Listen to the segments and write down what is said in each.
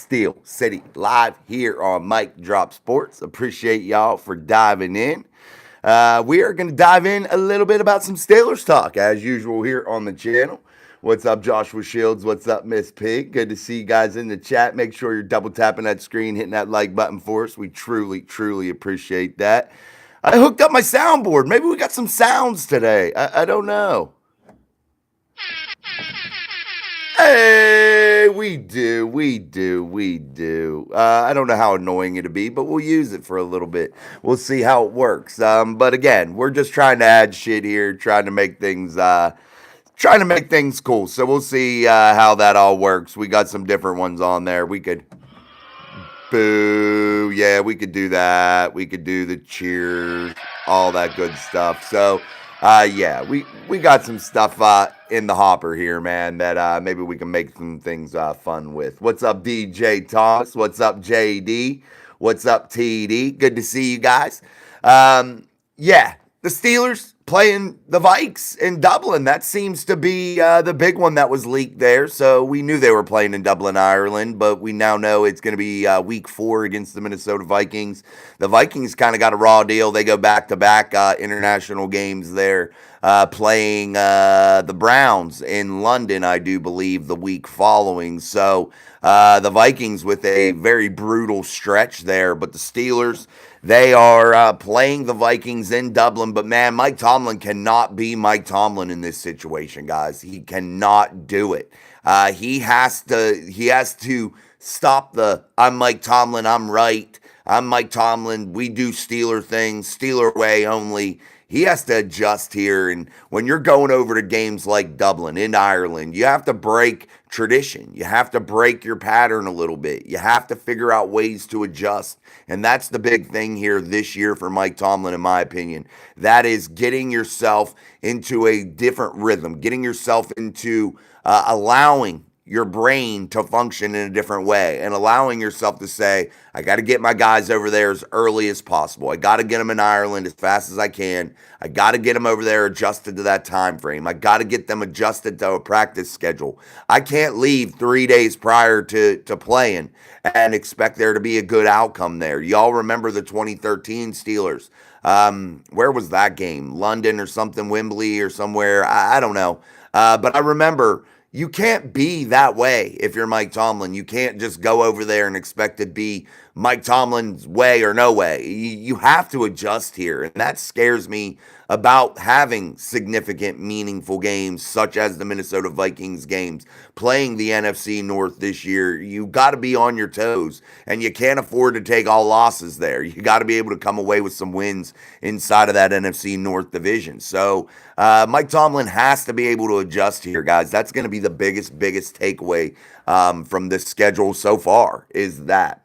Steel City live here on Mike Drop Sports. Appreciate y'all for diving in. We are going to dive in a little bit about some Steelers talk as usual here on the channel. What's up, Joshua Shields? What's up, Miss Pig? Good to see you guys in the chat. Make sure you're double tapping that screen, hitting that like button for us. We truly, truly appreciate that. I hooked up my soundboard. Maybe we got some sounds today. I don't know. Hey, we do. I don't know how annoying it'll be, but we'll use it for a little bit. We'll see how it works. But again, we're just trying to add shit here, trying to make things cool. So we'll see how that all works. We got some different ones on there. We could boo, yeah, we could do that. We could do the cheers, all that good stuff. So. Yeah, we got some stuff in the hopper here, man, that maybe we can make some things fun with. What's up, DJ Thomas? What's up, JD? What's up, TD? Good to see you guys. Yeah, the Steelers playing the Vikes in Dublin. That seems to be the big one that was leaked there. So we knew they were playing in Dublin, Ireland, but we now know it's going to be week 4 against the Minnesota Vikings. The Vikings kind of got a raw deal. They go back-to-back international games there, playing the Browns in London, I do believe, the week following. So the Vikings with a very brutal stretch there, but the Steelers, they are playing the Vikings in Dublin, but man, Mike Tomlin cannot be Mike Tomlin in this situation, guys. He cannot do it. He has to stop the "I'm Mike Tomlin, I'm right. I'm Mike Tomlin. We do Steeler things, Steeler way only." He has to adjust here. And when you're going over to games like Dublin in Ireland, you have to break tradition. You have to break your pattern a little bit. You have to figure out ways to adjust. And that's the big thing here this year for Mike Tomlin, in my opinion. That is getting yourself into a different rhythm, getting yourself into allowing your brain to function in a different way and allowing yourself to say, I got to get my guys over there as early as possible. I got to get them in Ireland as fast as I can. I got to get them over there adjusted to that time frame. I got to get them adjusted to a practice schedule. I can't leave 3 days prior to playing and expect there to be a good outcome there. Y'all remember the 2013 Steelers. Where was that game? London or something, Wembley or somewhere. I don't know. But I remember you can't be that way if you're Mike Tomlin. You can't just go over there and expect to be Mike Tomlin's way or no way. You have to adjust here, and that scares me about having significant, meaningful games such as the Minnesota Vikings games, playing the NFC North this year. You got to be on your toes, and you can't afford to take all losses there. You got to be able to come away with some wins inside of that NFC North division. So Mike Tomlin has to be able to adjust here, guys. That's going to be the biggest takeaway from this schedule so far is that.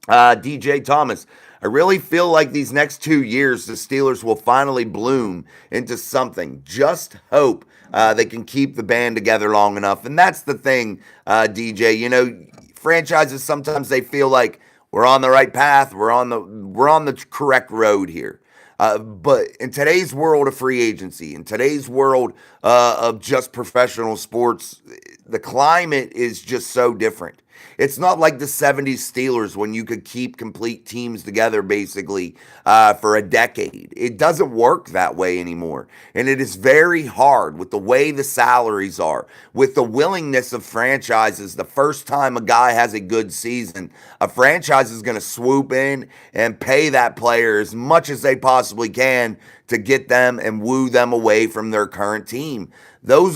DJ Thomas, I really feel like these next 2 years, the Steelers will finally bloom into something. Just hope they can keep the band together long enough. And that's the thing, DJ. You know, franchises, sometimes they feel like we're on the right path. We're on the correct road here. But in today's world of free agency, in today's world of just professional sports, the climate is just so different. It's not like the 70s Steelers when you could keep complete teams together basically for a decade. It doesn't work that way anymore. And it is very hard with the way the salaries are, with the willingness of franchises. The first time a guy has a good season, a franchise is going to swoop in and pay that player as much as they possibly can to get them and woo them away from their current team. That's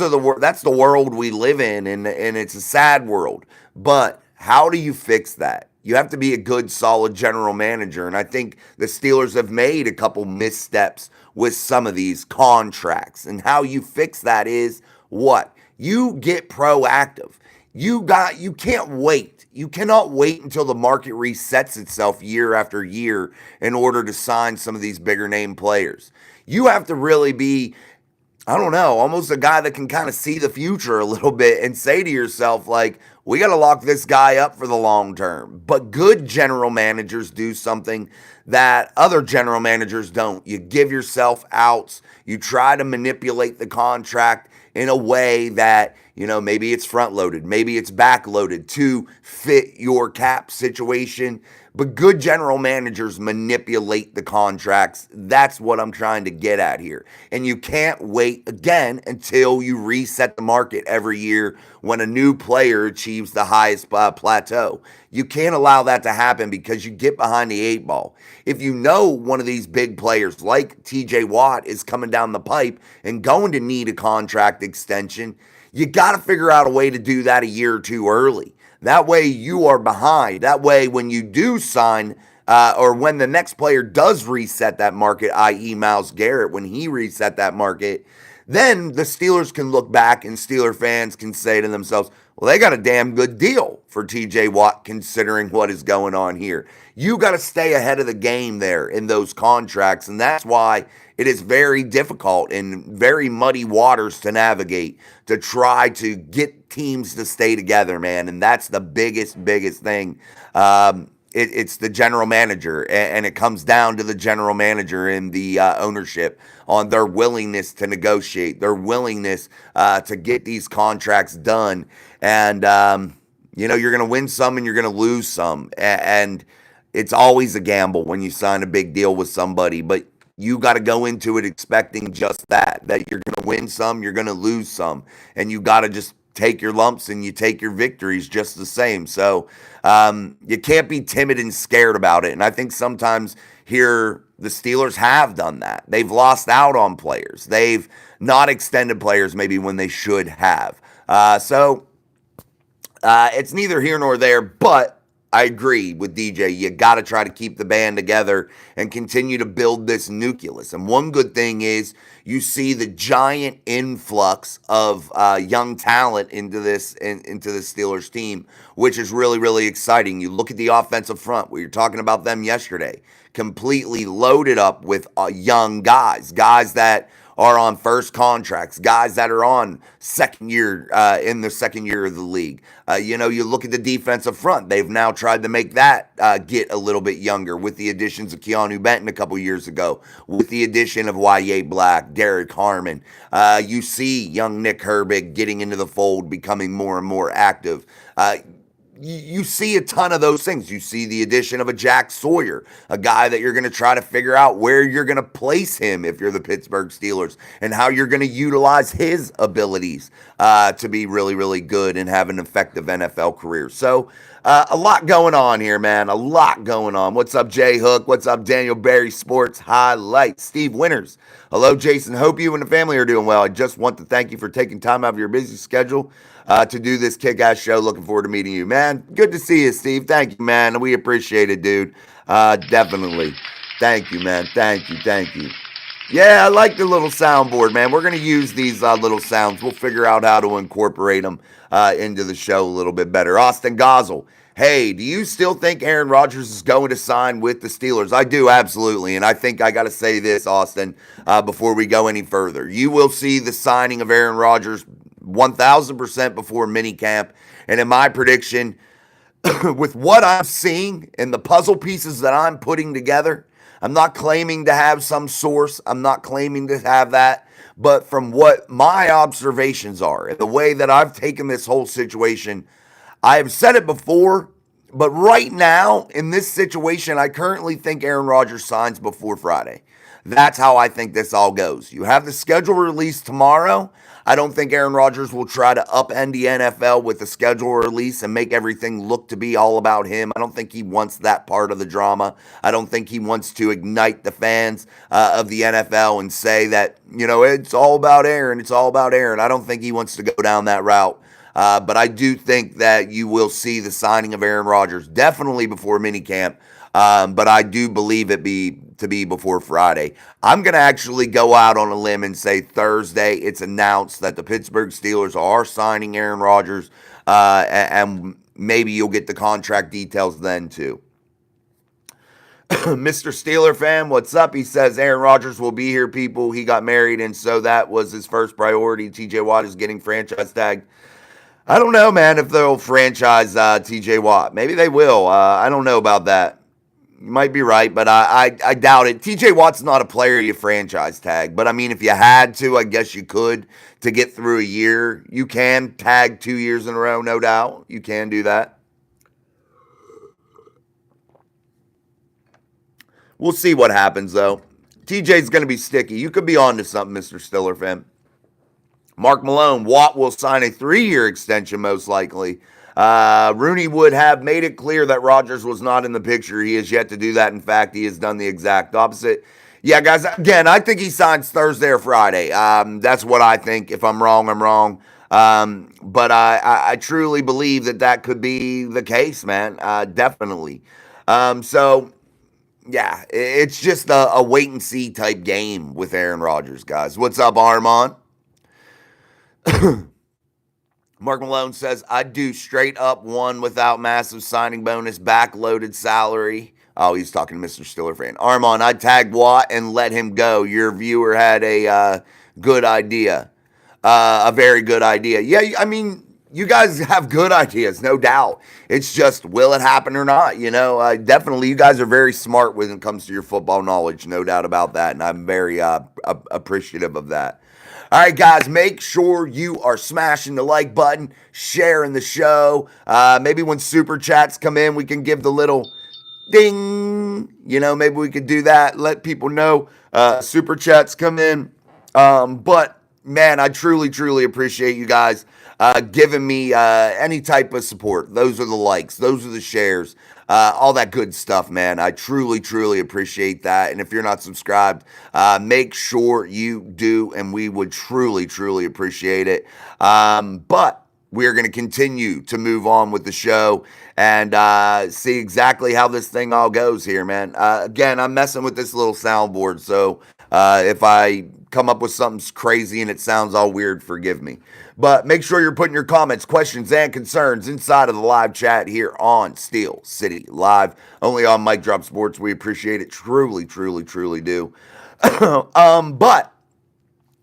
the world we live in, and it's a sad world. But how do you fix that? You have to be a good, solid general manager. And I think the Steelers have made a couple missteps with some of these contracts. And how you fix that is what? You get proactive. You can't wait. You cannot wait until the market resets itself year after year in order to sign some of these bigger name players. You have to really be, I don't know, almost a guy that can kind of see the future a little bit and say to yourself, like, we got to lock this guy up for the long term. But good general managers do something that other general managers don't. You give yourself outs. You try to manipulate the contract in a way that Maybe it's front loaded, maybe it's back loaded to fit your cap situation. But good general managers manipulate the contracts. That's what I'm trying to get at here. And you can't wait again until you reset the market every year when a new player achieves the highest plateau. You can't allow that to happen because you get behind the eight ball. If you know one of these big players like TJ Watt is coming down the pipe and going to need a contract extension, you got to figure out a way to do that a year or two early. That way you are behind. That way when you do sign or when the next player does reset that market, i.e. Myles Garrett, when he reset that market, then the Steelers can look back and Steeler fans can say to themselves, well, they got a damn good deal for TJ Watt considering what is going on here. You got to stay ahead of the game there in those contracts, and that's why it is very difficult and very muddy waters to navigate to try to get teams to stay together, man. And that's the biggest thing. It's the general manager, and it comes down to the general manager and the ownership on their willingness to negotiate, their willingness to get these contracts done. And, you're going to win some and you're going to lose some. And it's always a gamble when you sign a big deal with somebody, but you got to go into it expecting just that you're going to win some, you're going to lose some, and you got to just take your lumps and you take your victories just the same. So you can't be timid and scared about it. And I think sometimes here the Steelers have done that. They've lost out on players. They've not extended players maybe when they should have. So it's neither here nor there, but I agree with DJ. You got to try to keep the band together and continue to build this nucleus. And one good thing is you see the giant influx of young talent into the Steelers team, which is really, really exciting. You look at the offensive front. We were talking about them yesterday. Completely loaded up with young guys that are on first contracts, guys that are on second year in the second year of the league. You look at the defensive front. They've now tried to make that get a little bit younger with the additions of Keanu Benton a couple years ago, with the addition of Y.A. Black, Derek Harmon. You see young Nick Herbig getting into the fold, becoming more and more active. You see a ton of those things. You see the addition of a Jack Sawyer, a guy that you're going to try to figure out where you're going to place him if you're the Pittsburgh Steelers and how you're going to utilize his abilities to be really, really good and have an effective NFL career. So a lot going on here, man. A lot going on. What's up, Jay Hook? What's up, Daniel Barry Sports Highlights? Steve Winters. Hello, Jason. Hope you and the family are doing well. I just want to thank you for taking time out of your busy schedule to do this kick-ass show. Looking forward to meeting you, man. Good to see you, Steve. Thank you, man. We appreciate it, dude. Definitely. Thank you, man. Thank you. Yeah, I like the little soundboard, man. We're going to use these little sounds. We'll figure out how to incorporate them into the show a little bit better. Austin Gosel. Hey, do you still think Aaron Rodgers is going to sign with the Steelers? I do, absolutely. And I think I got to say this, Austin, before we go any further. You will see the signing of Aaron Rodgers 1,000% before minicamp. And in my prediction, with what I'm seeing and the puzzle pieces that I'm putting together, I'm not claiming to have some source. I'm not claiming to have that. But from what my observations are and the way that I've taken this whole situation, I have said it before, but right now, in this situation, I currently think Aaron Rodgers signs before Friday. That's how I think this all goes. You have the schedule released tomorrow. I don't think Aaron Rodgers will try to upend the NFL with the schedule release and make everything look to be all about him. I don't think he wants that part of the drama. I don't think he wants to ignite the fans of the NFL and say that, it's all about Aaron. It's all about Aaron. I don't think he wants to go down that route. But I do think that you will see the signing of Aaron Rodgers definitely before minicamp. But I do believe it to be before Friday. I'm going to actually go out on a limb and say Thursday it's announced that the Pittsburgh Steelers are signing Aaron Rodgers, and maybe you'll get the contract details then too. Mr. Steeler fan, what's up? He says Aaron Rodgers will be here, people. He got married, and so that was his first priority. TJ Watt is getting franchise tagged. I don't know, man, if they'll franchise TJ Watt. Maybe they will. I don't know about that. You might be right, but I doubt it. TJ Watt's not a player you franchise tag, but I mean, if you had to, I guess you could to get through a year. You can tag 2 years in a row, no doubt. You can do that. We'll see what happens, though. TJ's going to be sticky. You could be on to something, Mr. Stiller fan. Mark Malone, Watt will sign a 3-year extension, most likely. Rooney would have made it clear that Rodgers was not in the picture. He has yet to do that. In fact, he has done the exact opposite. Yeah, guys, again, I think he signs Thursday or Friday. That's what I think. If I'm wrong, I'm wrong. But I truly believe that could be the case, man. Definitely. So, yeah, it's just a wait and see type game with Aaron Rodgers, guys. What's up, Armand? Mark Malone says, I'd do straight up one without massive signing bonus, backloaded salary. Oh, he's talking to Mr. Stiller fan. Armand, I'd tag Watt and let him go. Your viewer had a good idea, a very good idea. Yeah, I mean, you guys have good ideas, no doubt. It's just, will it happen or not? You know, definitely, you guys are very smart when it comes to your football knowledge, no doubt about that. And I'm very appreciative of that. All right, guys, make sure you are smashing the like button, sharing the show. Maybe when super chats come in, we can give the little ding. You know, maybe we could do that. Let people know super chats come in. But, man, I truly, truly appreciate you guys giving me any type of support. Those are the likes. Those are the shares. All that good stuff, man. I truly, truly appreciate that. And if you're not subscribed, make sure you do, and we would truly, truly appreciate it. But we're going to continue to move on with the show and see exactly how this thing all goes here, man. Again, I'm messing with this little soundboard, so if I come up with something crazy and it sounds all weird, forgive me. But make sure you're putting your comments, questions, and concerns inside of the live chat here on Steel City Live, only on Mic Drop Sports. We appreciate it. Truly, truly, truly do. But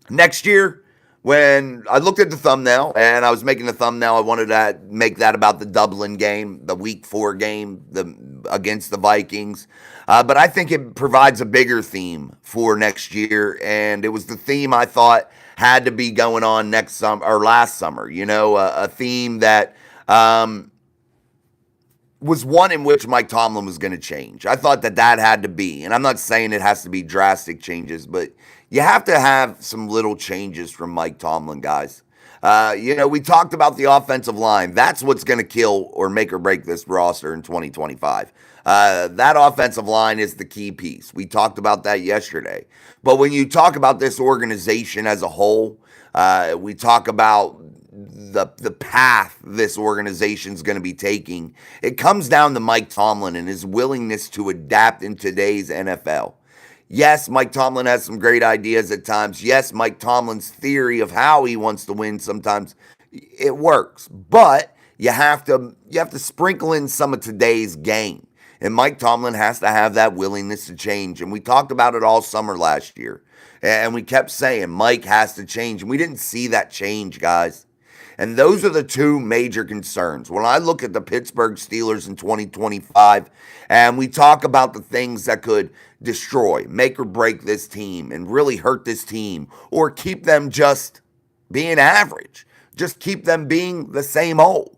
next year, when I looked at the thumbnail and I was making the thumbnail, I wanted to make that about the Dublin game, the Week 4 game against the Vikings. But I think it provides a bigger theme for next year, and it was the theme I thought had to be going on next summer or last summer. You know, a theme that was one in which Mike Tomlin was going to change. I thought that had to be, and I'm not saying it has to be drastic changes, but you have to have some little changes from Mike Tomlin, guys. You know, we talked about the offensive line. That's what's going to kill or make or break this roster in 2025. That offensive line is the key piece. We talked about that yesterday. But when you talk about this organization as a whole, we talk about the path this organization is going to be taking. It comes down to Mike Tomlin and his willingness to adapt in today's NFL. Yes, Mike Tomlin has some great ideas at times. Yes, Mike Tomlin's theory of how he wants to win sometimes it works, but you have to sprinkle in some of today's game. And Mike Tomlin has to have that willingness to change. And we talked about it all summer last year. And we kept saying Mike has to change. And we didn't see that change, guys. And those are the two major concerns. When I look at the Pittsburgh Steelers in 2025, and we talk about the things that could destroy, make or break this team, and really hurt this team, or keep them just being average, just keep them being the same old.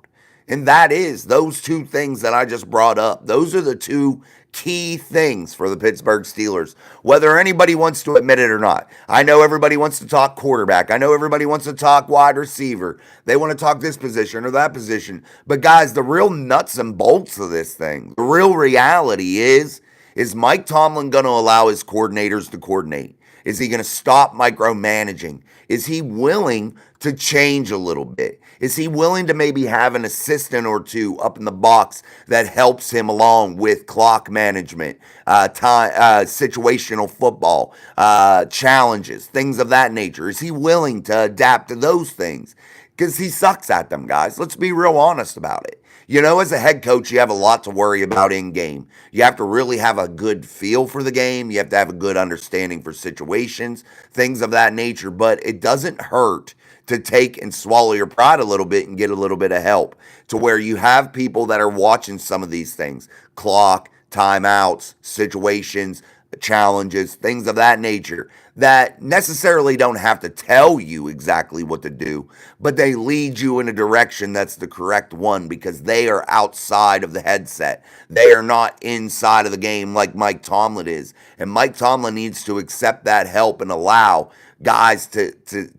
And that is those two things that I just brought up. Those are the two key things for the Pittsburgh Steelers, whether anybody wants to admit it or not. I know everybody wants to talk quarterback. I know everybody wants to talk wide receiver. They want to talk this position or that position. But guys, the real nuts and bolts of this thing, the real reality is Mike Tomlin going to allow his coordinators to coordinate? Is he going to stop micromanaging? Is he willing to change a little bit? Is he willing to maybe have an assistant or two up in the box that helps him along with clock management, situational football, challenges, things of that nature? Is he willing to adapt to those things? Because he sucks at them, guys. Let's be real honest about it. You know, as a head coach, you have a lot to worry about in game. You have to really have a good feel for the game. You have to have a good understanding for situations, things of that nature. But it doesn't hurt to take and swallow your pride a little bit and get a little bit of help to where you have people that are watching some of these things. Clock, timeouts, situations, challenges, things of that nature that necessarily don't have to tell you exactly what to do, but they lead you in a direction that's the correct one because they are outside of the headset. They are not inside of the game like Mike Tomlin is. And Mike Tomlin needs to accept that help and allow guys to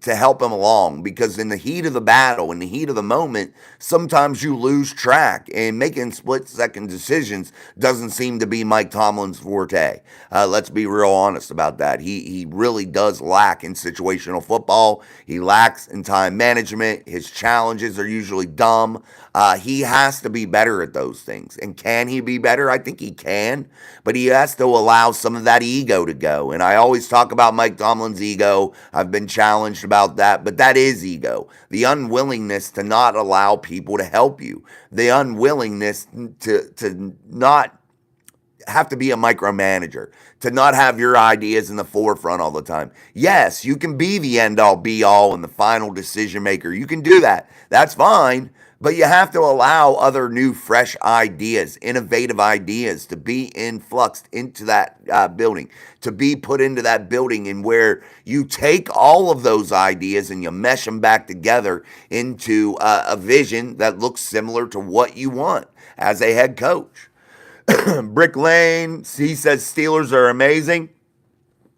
help him along because in the heat of the battle, in the heat of the moment, sometimes you lose track and making split second decisions doesn't seem to be Mike Tomlin's forte. Let's be real honest about that. He really does lack in situational football. He lacks in time management. His challenges are usually dumb. He has to be better at those things. And can he be better? I think he can, but he has to allow some of that ego to go. And I always talk about Mike Tomlin's ego. I've been challenged about that, but that is ego. The unwillingness to not allow people to help you. The unwillingness to not have to be a micromanager, to not have your ideas in the forefront all the time. Yes, you can be the end all be all and the final decision maker. You can do that. That's fine. But you have to allow other new, fresh ideas, innovative ideas to be influxed into that building, to be put into that building, and where you take all of those ideas and you mesh them back together into a vision that looks similar to what you want as a head coach. Brick Lane, he says Steelers are amazing.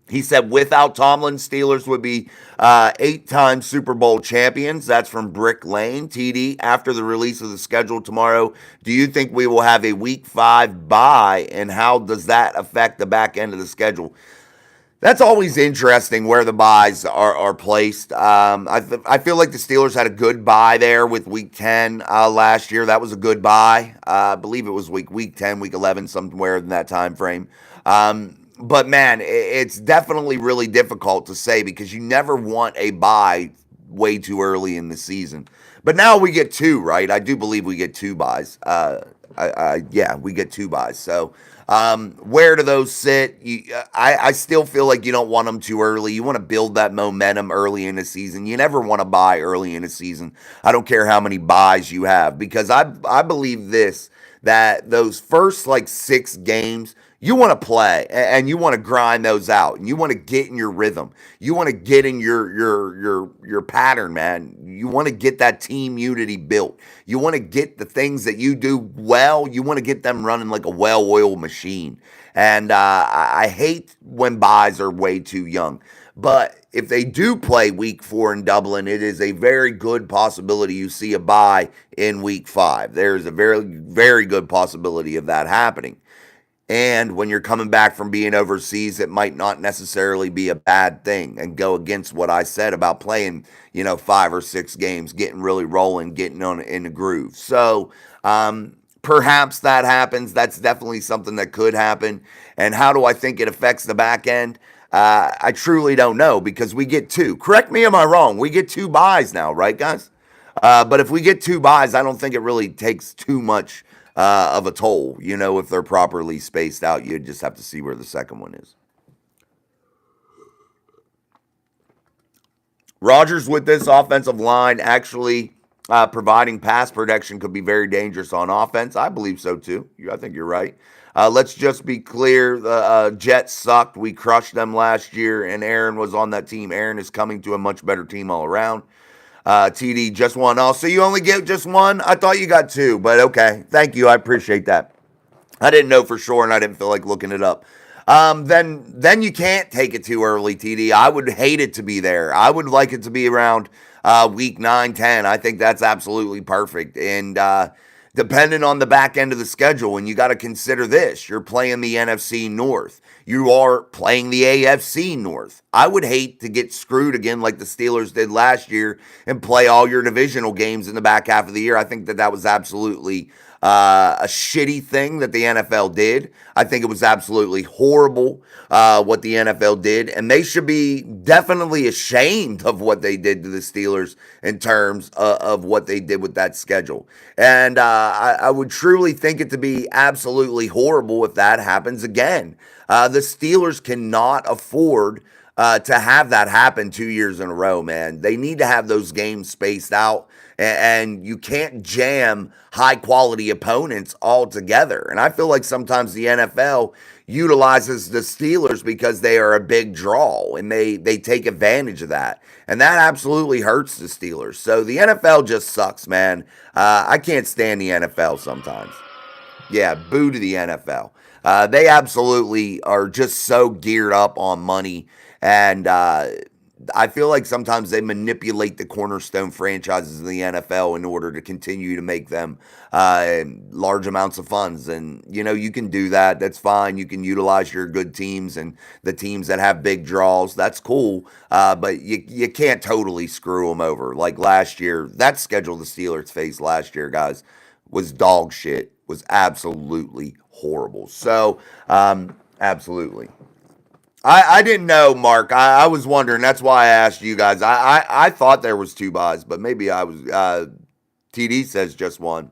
He said without Tomlin, Steelers would be 8-time Super Bowl champions. That's from Brick Lane. TD, after the release of the schedule tomorrow, do you think we will have a Week 5 bye, and how does that affect the back end of the schedule? That's always interesting where the buys are placed. I feel like the Steelers had a good buy there with Week 10 last year. That was a good buy. I believe it was week 10, Week 11, somewhere in that time frame. But man, it's definitely really difficult to say because you never want a bye way too early in the season. But now we get two, right? I do believe we get two buys. Yeah, we get two buys. So where do those sit? I still feel like you don't want them too early. You want to build that momentum early in the season. You never want to buy early in the season. I don't care how many buys you have because I believe this, that those first like 6 games, you want to play and you want to grind those out and you want to get in your rhythm. You want to get in your pattern, man. You want to get that team unity built. You want to get the things that you do well. You want to get them running like a well-oiled machine. And I hate when buys are way too young. But if they do play Week 4 in Dublin, it is a very good possibility you see a bye in Week 5. There's a very, very good possibility of that happening. And when you're coming back from being overseas, it might not necessarily be a bad thing and go against what I said about playing, 5 or 6 games, getting really rolling, getting on in the groove. So perhaps that happens. That's definitely something that could happen. And how do I think it affects the back end? I truly don't know because we get 2. Correct me, am I wrong? We get 2 buys now, right, guys? But if we get 2 buys, I don't think it really takes too much of a toll. If they're properly spaced out, you just have to see where the second one is. Rodgers with this offensive line actually providing pass protection could be very dangerous on offense. I believe so too. I think you're right. Let's just be clear. The Jets sucked. We crushed them last year, and Aaron was on that team. Aaron is coming to a much better team all around. TD, just one. Oh, so you only get just one? I thought you got 2, but okay. Thank you. I appreciate that. I didn't know for sure, and I didn't feel like looking it up. Then you can't take it too early, TD. I would hate it to be there. I would like it to be around week 9, 10. I think that's absolutely perfect. And depending on the back end of the schedule, and you got to consider this, you're playing the NFC North. You are playing the AFC North. I would hate to get screwed again like the Steelers did last year and play all your divisional games in the back half of the year. I think that was absolutely a shitty thing that the NFL did. I think it was absolutely horrible what the NFL did, and they should be definitely ashamed of what they did to the Steelers in terms of what they did with that schedule. And I would truly think it to be absolutely horrible if that happens again. The Steelers cannot afford to have that happen 2 years in a row, man. They need to have those games spaced out. And you can't jam high quality opponents all together. And I feel like sometimes the NFL utilizes the Steelers because they are a big draw and they take advantage of that. And that absolutely hurts the Steelers. So the NFL just sucks, man. I can't stand the NFL sometimes. Yeah, boo to the NFL. They absolutely are just so geared up on money. And I feel like sometimes they manipulate the cornerstone franchises in the NFL in order to continue to make them large amounts of funds. And, you can do that. That's fine. You can utilize your good teams and the teams that have big draws. That's cool. But you can't totally screw them over. Like last year, that schedule the Steelers faced last year, guys, was dog shit, was absolutely horrible. So, absolutely. I didn't know, Mark. I was wondering. That's why I asked you guys. I thought there was two buys, but maybe I was. TD says just one.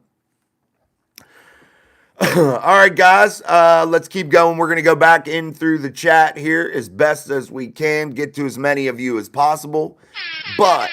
All right, guys. Let's keep going. We're going to go back in through the chat here as best as we can, get to as many of you as possible. But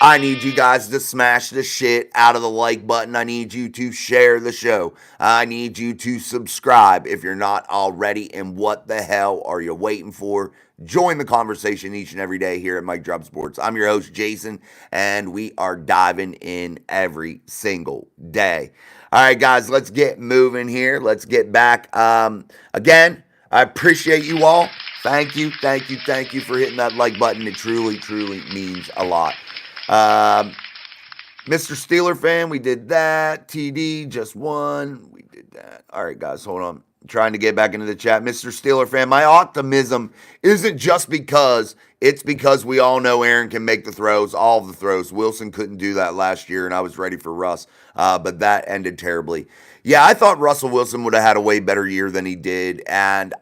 I need you guys to smash the shit out of the like button. I need you to share the show. I need you to subscribe if you're not already. And what the hell are you waiting for? Join the conversation each and every day here at Mike Drop Sports. I'm your host, Jason, and we are diving in every single day. All right, guys, let's get moving here. Let's get back. Again, I appreciate you all. Thank you for hitting that like button. It truly, truly means a lot. Mr. Steeler fan, we did that. TD, just one. We did that. All right, guys, hold on. I'm trying to get back into the chat. Mr. Steeler fan, my optimism isn't just because it's because we all know Aaron can make the throws, all of the throws. Wilson couldn't do that last year, and I was ready for Russ, but that ended terribly. Yeah, I thought Russell Wilson would have had a way better year than he did, and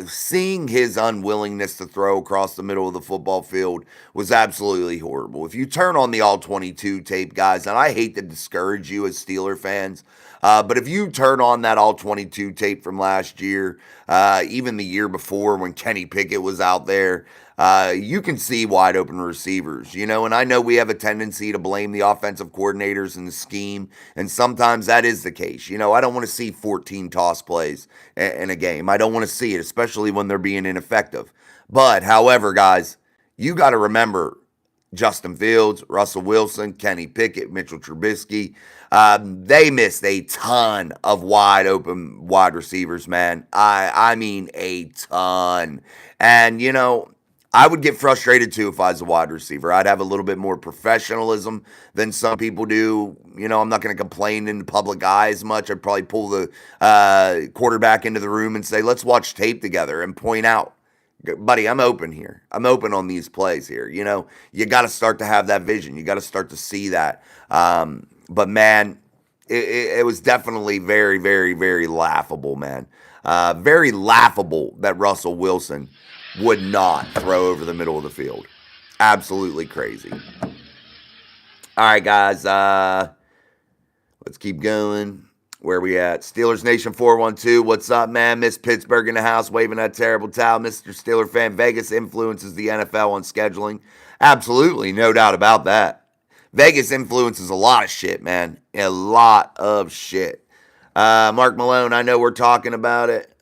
seeing his unwillingness to throw across the middle of the football field was absolutely horrible. If you turn on the All-22 tape, guys, and I hate to discourage you as Steeler fans, but if you turn on that All-22 tape from last year, even the year before when Kenny Pickett was out there, you can see wide open receivers, and I know we have a tendency to blame the offensive coordinators and the scheme, and sometimes that is the case. I don't want to see 14 toss plays in a game. I don't want to see it, especially when they're being ineffective. But, however, guys, you got to remember Justin Fields, Russell Wilson, Kenny Pickett, Mitchell Trubisky, they missed a ton of wide open wide receivers, man. I mean a ton. And, I would get frustrated too if I was a wide receiver. I'd have a little bit more professionalism than some people do. I'm not going to complain in the public eye as much. I'd probably pull the quarterback into the room and say, let's watch tape together and point out, buddy, I'm open here. I'm open on these plays here. You got to start to have that vision. You got to start to see that. But, man, it was definitely very, very, very laughable, man. Very laughable that Russell Wilson would not throw over the middle of the field. Absolutely crazy. All right, guys. Let's keep going. Where we at? Steelers Nation 412. What's up, man? Miss Pittsburgh in the house, waving that terrible towel. Mr. Steeler fan, Vegas influences the NFL on scheduling. Absolutely, no doubt about that. Vegas influences a lot of shit, man. A lot of shit. Mark Malone, I know we're talking about it.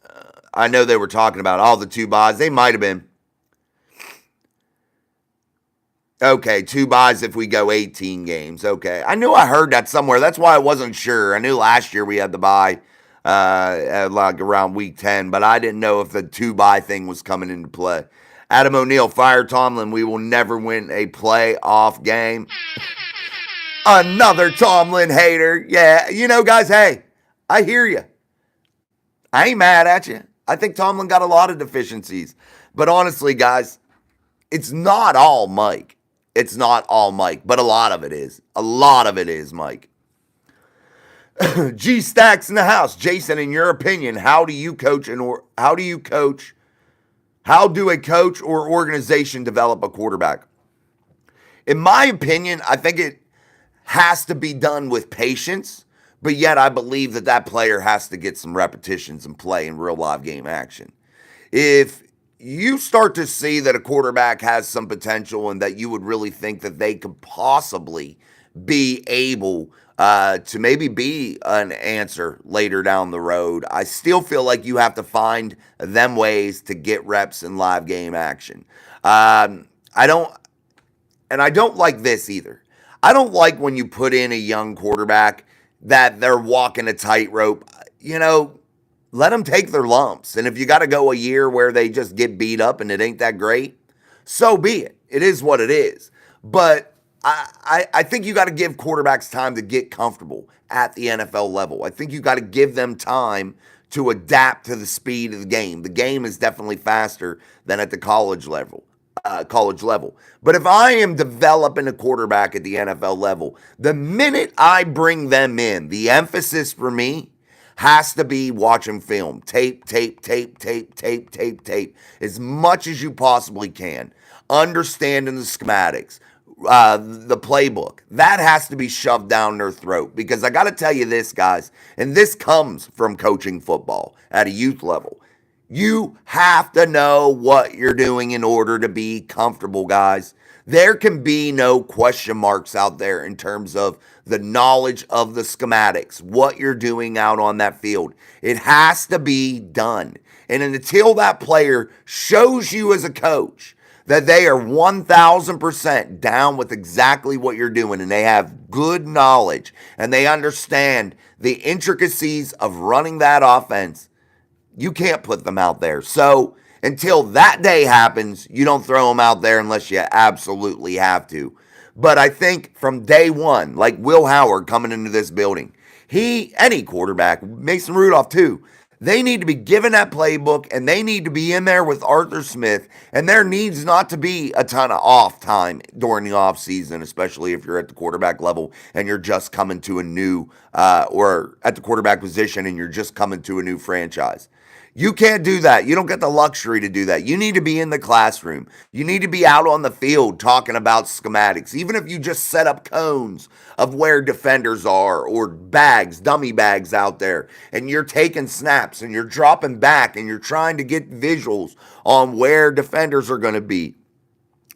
I know they were talking about all the two buys. They might have been. Okay, two buys if we go 18 games. Okay. I knew I heard that somewhere. That's why I wasn't sure. I knew last year we had the buy at like around week 10, but I didn't know if the two buy thing was coming into play. Adam O'Neill, fire Tomlin. We will never win a playoff game. Another Tomlin hater. Yeah, guys, hey, I hear you. I ain't mad at you. I think Tomlin got a lot of deficiencies. But honestly, guys, it's not all Mike. It's not all Mike, but a lot of it is. A lot of it is, Mike. G Stacks in the house. Jason, in your opinion, how do a coach or organization develop a quarterback? In my opinion, I think it has to be done with patience. But yet I believe that player has to get some repetitions and play in real live game action. If you start to see that a quarterback has some potential and that you would really think that they could possibly be able to maybe be an answer later down the road. I still feel like you have to find them ways to get reps in live game action. I don't, and I don't like this either. I don't like when you put in a young quarterback that they're walking a tightrope. You know, let them take their lumps. And if you got to go a year where they just get beat up and it ain't that great, so be it. It is what it is. But I think you got to give quarterbacks time to get comfortable at the NFL level. I think you got to give them time to adapt to the speed of the game. The game is definitely faster than at the college level. But if I am developing a quarterback at the NFL level, the minute I bring them in, the emphasis for me has to be watching film. Tape, as much as you possibly can. Understanding the schematics, the playbook. That has to be shoved down their throat. Because I got to tell you this, guys, and this comes from coaching football at a youth level. You have to know what you're doing in order to be comfortable, guys. There can be no question marks out there in terms of the knowledge of the schematics, what you're doing out on that field. It has to be done. And until that player shows you as a coach that they are 1,000% down with exactly what you're doing and they have good knowledge and they understand the intricacies of running that offense, you can't put them out there. So until that day happens, you don't throw them out there unless you absolutely have to. But I think from day one, like Will Howard coming into this building, any quarterback, Mason Rudolph too, they need to be given that playbook and they need to be in there with Arthur Smith. And there needs not to be a ton of off time during the off season, especially if you're at the quarterback level and you're just coming to a new, or at the quarterback position and you're just coming to a new franchise. You can't do that. You don't get the luxury to do that. You need to be in the classroom. You need to be out on the field talking about schematics. Even if you just set up cones of where defenders are or bags, dummy bags out there, and you're taking snaps and you're dropping back and you're trying to get visuals on where defenders are going to be.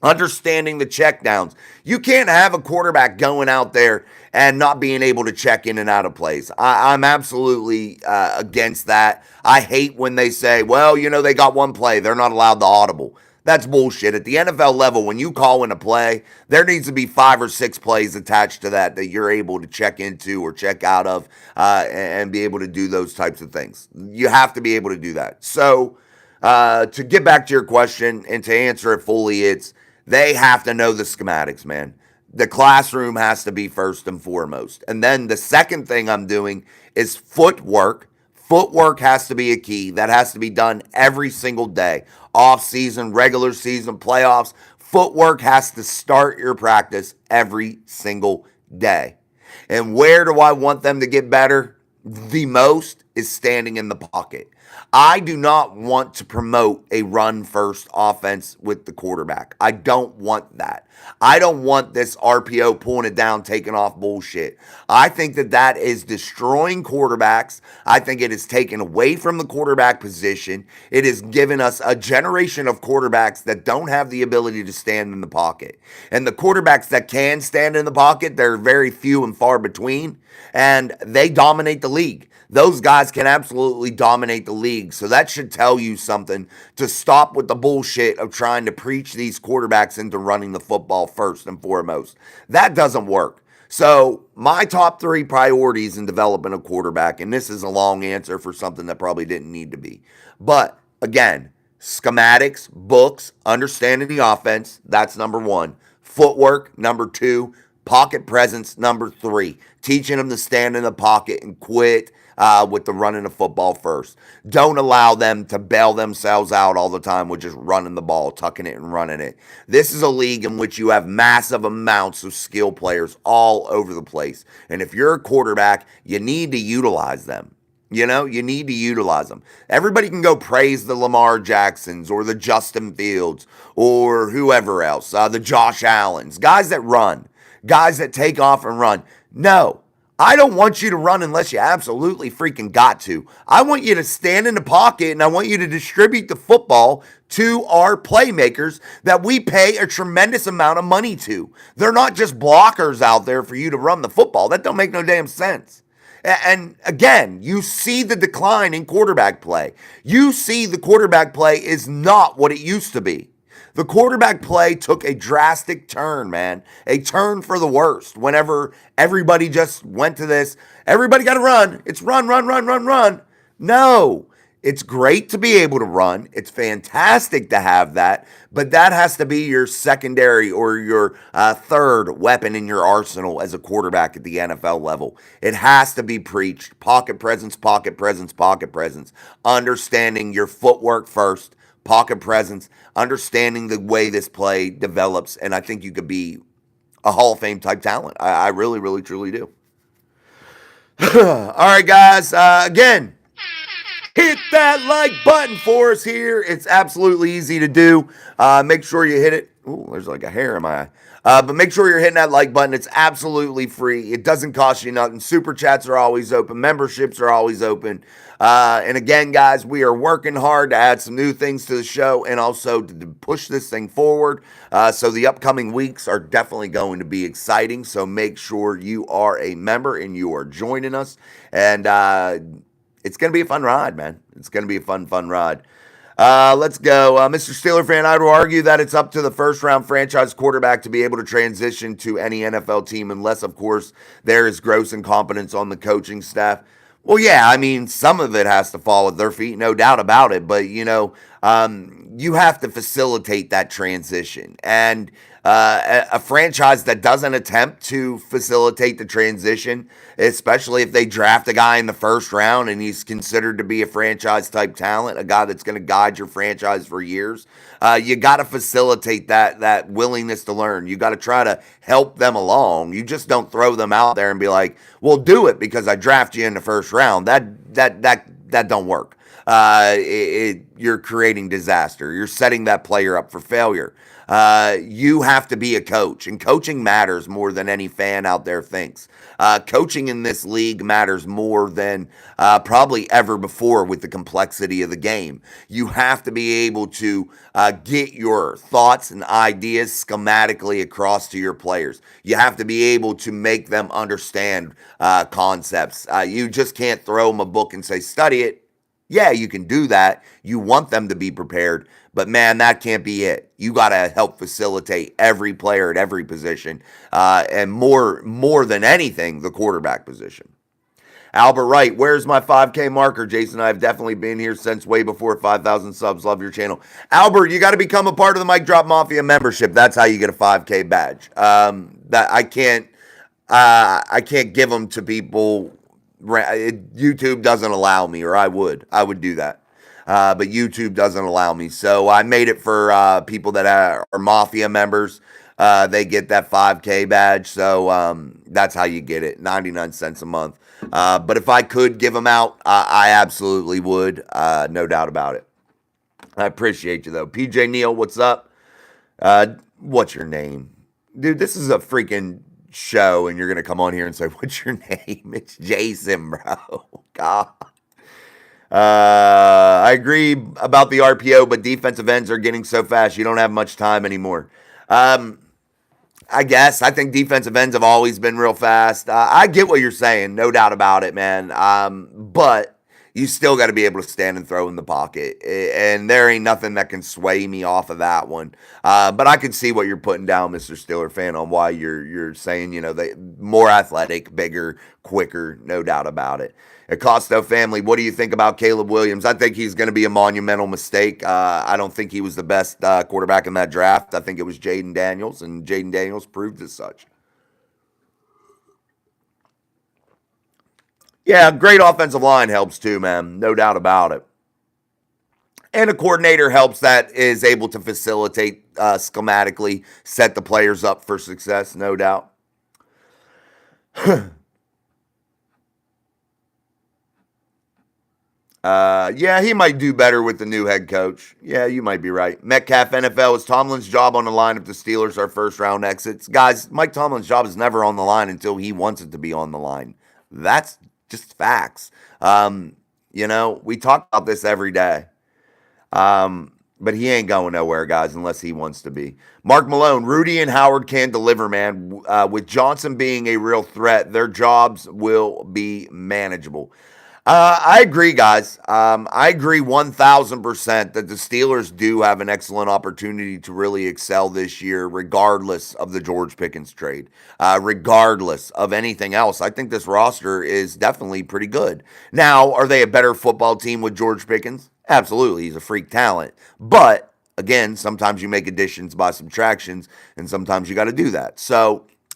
Understanding the checkdowns. You can't have a quarterback going out there and not being able to check in and out of plays. I'm absolutely against that. I hate when they say, well, they got one play. They're not allowed the audible. That's bullshit. At the NFL level, when you call in a play, there needs to be 5 or 6 plays attached to that you're able to check into or check out of and be able to do those types of things. You have to be able to do that. So to get back to your question and to answer it fully, they have to know the schematics, man. The classroom has to be first and foremost. And then the second thing I'm doing is footwork. Footwork has to be a key. That has to be done every single day. Off season, regular season, playoffs. Footwork has to start your practice every single day. And where do I want them to get better? The most is standing in the pocket. I do not want to promote a run-first offense with the quarterback. I don't want that. I don't want this RPO pulling it down, taking off bullshit. I think that is destroying quarterbacks. I think it is taken away from the quarterback position. It has given us a generation of quarterbacks that don't have the ability to stand in the pocket. And the quarterbacks that can stand in the pocket, they're very few and far between, and they dominate the league. Those guys can absolutely dominate the league. So that should tell you something to stop with the bullshit of trying to preach these quarterbacks into running the football first and foremost. That doesn't work. So my top 3 priorities in developing a quarterback, and this is a long answer for something that probably didn't need to be. But again, schematics, books, understanding the offense, that's number 1. Footwork, number 2. Pocket presence, number 3. Teaching them to stand in the pocket and quit with the running the football first. Don't allow them to bail themselves out all the time with just running the ball, tucking it and running it. This is a league in which you have massive amounts of skill players all over the place. And if you're a quarterback, you need to utilize them. You need to utilize them. Everybody can go praise the Lamar Jacksons or the Justin Fields or whoever else, the Josh Allens, guys that run, guys that take off and run. No. I don't want you to run unless you absolutely freaking got to. I want you to stand in the pocket and I want you to distribute the football to our playmakers that we pay a tremendous amount of money to. They're not just blockers out there for you to run the football. That don't make no damn sense. And again, you see the decline in quarterback play. You see the quarterback play is not what it used to be. The quarterback play took a drastic turn, man. A turn for the worst whenever everybody just went to this. Everybody got to run. It's run, run, run, run, run. No. It's great to be able to run. It's fantastic to have that, but that has to be your secondary or your third weapon in your arsenal as a quarterback at the NFL level. It has to be preached. Pocket presence, pocket presence, pocket presence. Understanding your footwork first, pocket presence, understanding the way this play develops, and I think you could be a Hall of Fame type talent. I really, really, truly do. All right, guys. Again, hit that like button for us here. It's absolutely easy to do. Make sure you hit it. Ooh, there's like a hair in my eye. But make sure you're hitting that like button. It's absolutely free. It doesn't cost you nothing. Super chats are always open. Memberships are always open. And again, guys, we are working hard to add some new things to the show and also to push this thing forward. So the upcoming weeks are definitely going to be exciting. So make sure you are a member and you are joining us. And it's going to be a fun ride, man. It's going to be a fun ride. Let's go. Mr. Steeler fan, I would argue that it's up to the first-round franchise quarterback to be able to transition to any NFL team unless, of course, there is gross incompetence on the coaching staff. Well, yeah, I mean, some of it has to fall at their feet, no doubt about it. But, you know, you have to facilitate that transition. And a franchise that doesn't attempt to facilitate the transition, especially if they draft a guy in the first round and he's considered to be a franchise type talent, a guy that's going to guide your franchise for years, you got to facilitate that willingness to learn. You got to try to help them along. You just don't throw them out there and be like, "Well, do it because I draft you in the first round." That don't work. You're creating disaster. You're setting that player up for failure. You have to be a coach, and coaching matters more than any fan out there thinks. Coaching in this league matters more than probably ever before with the complexity of the game. You have to be able to get your thoughts and ideas schematically across to your players. You have to be able to make them understand concepts. You just can't throw them a book and say, study it. Yeah, you can do that. You want them to be prepared, but man, that can't be it. You got to help facilitate every player at every position, and more than anything, the quarterback position. Albert Wright, where's my 5K marker? Jason, I've definitely been here since way before 5,000 subs. Love your channel. Albert, you got to become a part of the Mike Drop Mafia membership. That's how you get a 5K badge. That I can't give them to people. YouTube doesn't allow me, or I would do that. But YouTube doesn't allow me. So I made it for people that are Mafia members. They get that 5K badge. So that's how you get it, 99 cents a month. But if I could give them out, I absolutely would. No doubt about it. I appreciate you, though. PJ Neal, what's up? What's your name? Dude, this is a freaking show, and you're going to come on here and say, what's your name? It's Jason, bro. God. I agree about the RPO, but defensive ends are getting so fast, you don't have much time anymore. I guess. I think defensive ends have always been real fast. I get what you're saying, no doubt about it, man. But you still got to be able to stand and throw in the pocket. And there ain't nothing that can sway me off of that one. But I can see what you're putting down, Mr. Steeler fan, on why you're saying, you know, they more athletic, bigger, quicker, no doubt about it. Acosto family, what do you think about Caleb Williams? I think he's going to be a monumental mistake. I don't think he was the best quarterback in that draft. I think it was Jaden Daniels, and Jaden Daniels proved as such. Yeah, great offensive line helps too, man. No doubt about it. And a coordinator helps that is able to facilitate schematically, set the players up for success, no doubt. Yeah, he might do better with the new head coach. Yeah, you might be right. Metcalf NFL, is Tomlin's job on the line if the Steelers are first round exits? Guys, Mike Tomlin's job is never on the line until he wants it to be on the line. That's just facts. We talk about this every day. But he ain't going nowhere, guys, unless he wants to be. Mark Malone, Rudy and Howard can deliver, man. With Johnson being a real threat, their jobs will be manageable. I agree, guys. I agree 1,000% that the Steelers do have an excellent opportunity to really excel this year, regardless of the George Pickens trade, regardless of anything else. I think this roster is definitely pretty good. Now, are they a better football team with George Pickens? Absolutely. He's a freak talent. But again, sometimes you make additions by subtractions, and sometimes you got to do that.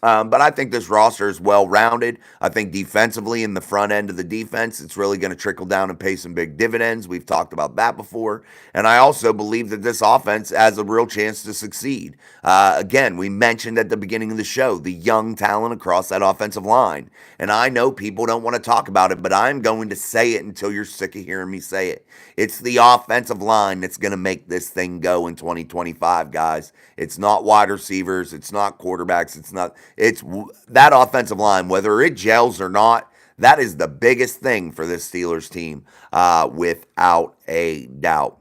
But I think this roster is well rounded. I think defensively, in the front end of the defense, it's really going to trickle down and pay some big dividends. We've talked about that before. And I also believe that this offense has a real chance to succeed. Again, we mentioned at the beginning of the show the young talent across that offensive line. And I know people don't want to talk about it, but I'm going to say it until you're sick of hearing me say it. It's the offensive line that's going to make this thing go in 2025, guys. It's not wide receivers. It's not quarterbacks. It's that offensive line, whether it gels or not. That is the biggest thing for this Steelers team, without a doubt.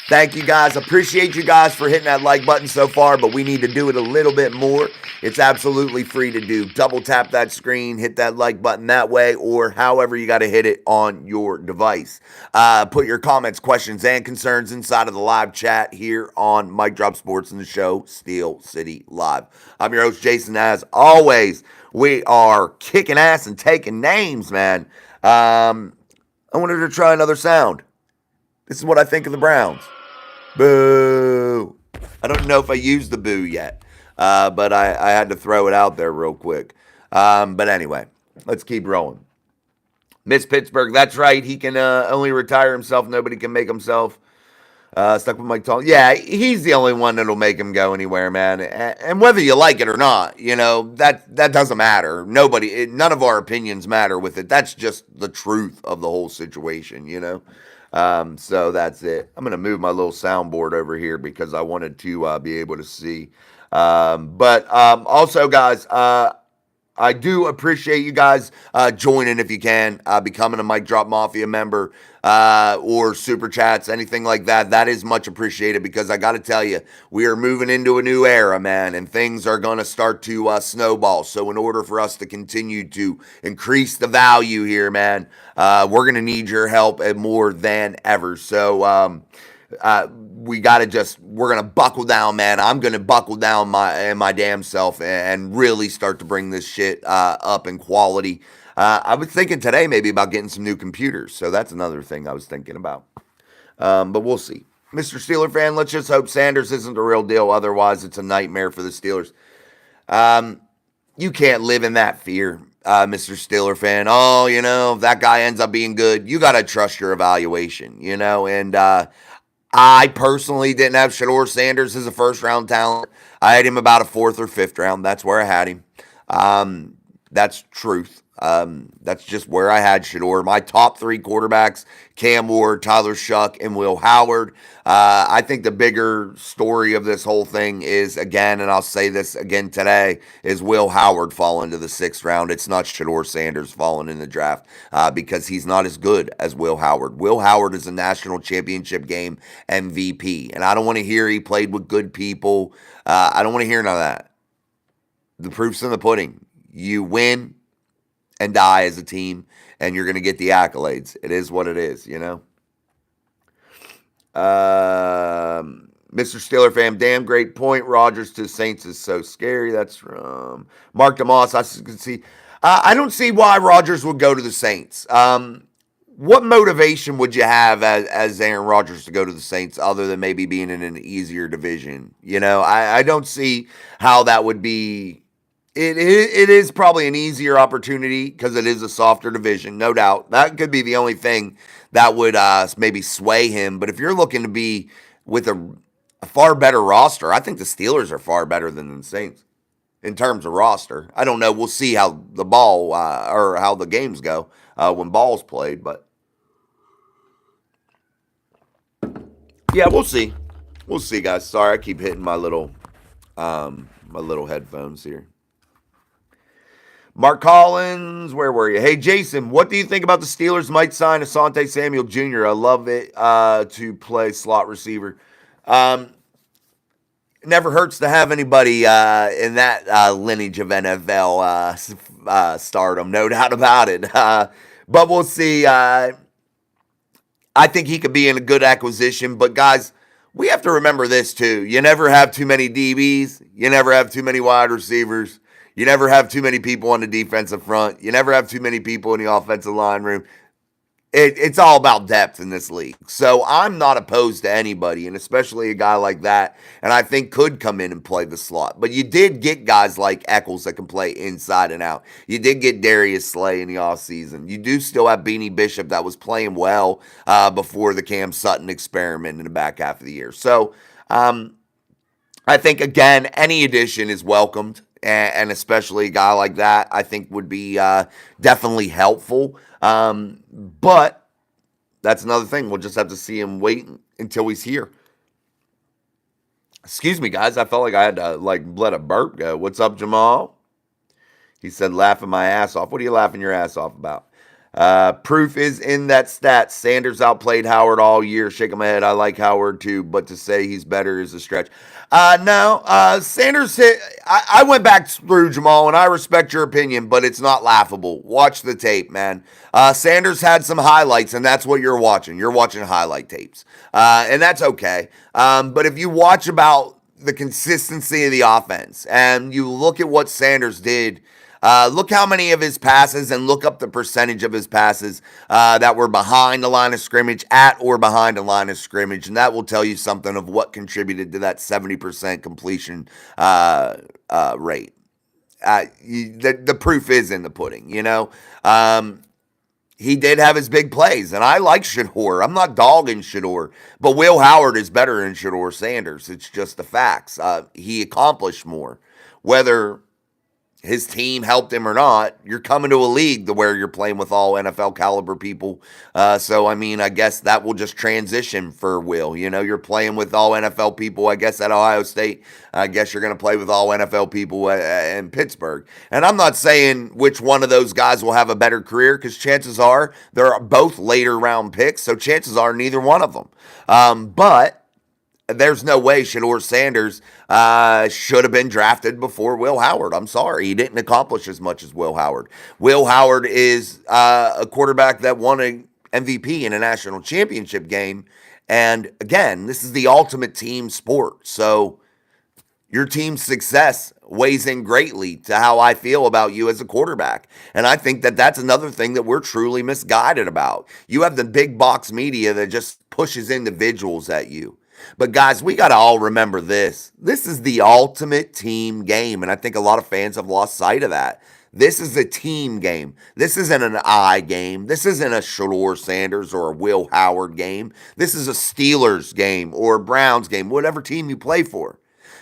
Thank you, guys. Appreciate you guys for hitting that like button so far, but we need to do it a little bit more. It's absolutely free to do. Double tap that screen, hit that like button that way, or however you got to hit it on your device. Put your comments, questions, and concerns inside of the live chat here on Mike Drop Sports and the show Steel City Live. I'm your host, Jason. As always, we are kicking ass and taking names, man. I wanted to try another sound. This is what I think of the Browns. Boo. I don't know if I used the boo yet, but I had to throw it out there real quick. But anyway, let's keep rolling. Miss Pittsburgh, that's right. He can only retire himself. Nobody can make himself. Stuck with Mike Tomlin. Yeah, he's the only one that'll make him go anywhere, man. And whether you like it or not, that doesn't matter. None of our opinions matter with it. That's just the truth of the whole situation, So that's it. I'm going to move my little soundboard over here because I wanted to be able to see. But also, guys, I do appreciate you guys joining if you can, becoming a Mic Drop Mafia member or Super Chats, anything like that. That is much appreciated because I got to tell you, we are moving into a new era, man, and things are going to start to snowball. So in order for us to continue to increase the value here, man, we're going to need your help more than ever. So we're going to buckle down, man. I'm going to buckle down my damn self and really start to bring this shit up in quality. I was thinking today maybe about getting some new computers. So that's another thing I was thinking about. But we'll see. Mr. Steeler fan, let's just hope Sanders isn't the real deal. Otherwise, it's a nightmare for the Steelers. You can't live in that fear, Mr. Steeler fan. Oh, if that guy ends up being good, you got to trust your evaluation, and I personally didn't have Shedeur Sanders as a first-round talent. I had him about a fourth or fifth round. That's where I had him. That's truth. That's just where I had Shedeur. My top three quarterbacks, Cam Ward, Tyler Shuck, and Will Howard. I think the bigger story of this whole thing is, again, and I'll say this again today, is Will Howard falling to the sixth round. It's not Shedeur Sanders falling in the draft because he's not as good as Will Howard. Will Howard is a national championship game MVP, and I don't want to hear he played with good people. I don't want to hear none of that. The proof's in the pudding. You win and die as a team, and you're going to get the accolades. It is what it is, Mr. Steeler fan, damn great point. Rodgers to Saints is so scary. That's from Mark DeMoss. I can see. I don't see why Rodgers would go to the Saints. What motivation would you have as Aaron Rodgers to go to the Saints other than maybe being in an easier division? I don't see how that would be. It is probably an easier opportunity because it is a softer division, no doubt. That could be the only thing that would maybe sway him. But if you're looking to be with a far better roster, I think the Steelers are far better than the Saints in terms of roster. I don't know. We'll see how the ball or how the games go when ball's played. But yeah, we'll see. We'll see, guys. Sorry, I keep hitting my little headphones here. Mark Collins, where were you? Hey, Jason, what do you think about the Steelers might sign Asante Samuel Jr.? I love it to play slot receiver. Um, Never hurts to have anybody in that lineage of NFL stardom, no doubt about it. But we'll see. I think he could be in a good acquisition. But guys, we have to remember this too. You never have too many DBs. You never have too many wide receivers. You never have too many people on the defensive front. You never have too many people in the offensive line room. It's all about depth in this league. So I'm not opposed to anybody, and especially a guy like that, and I think could come in and play the slot. But you did get guys like Eccles that can play inside and out. You did get Darius Slay in the offseason. You do still have Beanie Bishop that was playing well before the Cam Sutton experiment in the back half of the year. So I think, again, any addition is welcomed, and especially a guy like that I think would be definitely helpful. But that's another thing. We'll just have to see him wait until he's here. Excuse me, guys. I felt like I had to let a burp go. What's up, Jamal? He said, laughing my ass off. What are you laughing your ass off about? Proof is in that stat. Sanders outplayed Howard all year. Shaking my head. I like Howard too, but to say he's better is a stretch. No, Sanders hit. I went back through, Jamal, and I respect your opinion, but it's not laughable. Watch the tape, man. Sanders had some highlights, and that's what you're watching. You're watching highlight tapes, and that's okay. But if you watch about the consistency of the offense and you look at what Sanders did, look how many of his passes and look up the percentage of his passes that were behind the line of scrimmage, at or behind the line of scrimmage, and that will tell you something of what contributed to that 70% completion rate. The proof is in the pudding, you know. He did have his big plays, and I like Shador. I'm not dogging Shador, but Will Howard is better than Shador Sanders. It's just the facts. He accomplished more. Whether his team helped him or not, you're coming to a league to where you're playing with all NFL caliber people. So, I mean, I guess that will just transition for Will. You know, you're playing with all NFL people, I guess, at Ohio State. I guess you're going to play with all NFL people in Pittsburgh. And I'm not saying which one of those guys will have a better career, because chances are they're both later round picks. So chances are neither one of them. But there's no way Shador Sanders should have been drafted before Will Howard. I'm sorry. He didn't accomplish as much as Will Howard. Will Howard is a quarterback that won an MVP in a national championship game. And again, this is the ultimate team sport. So your team's success weighs in greatly to how I feel about you as a quarterback. And I think that that's another thing that we're truly misguided about. You have the big box media that just pushes individuals at you. But guys, we got to all remember this. This is the ultimate team game, and I think a lot of fans have lost sight of that. This is a team game. This isn't an I game. This isn't a Shador Sanders or a Will Howard game. This is a Steelers game or a Browns game, whatever team you play for.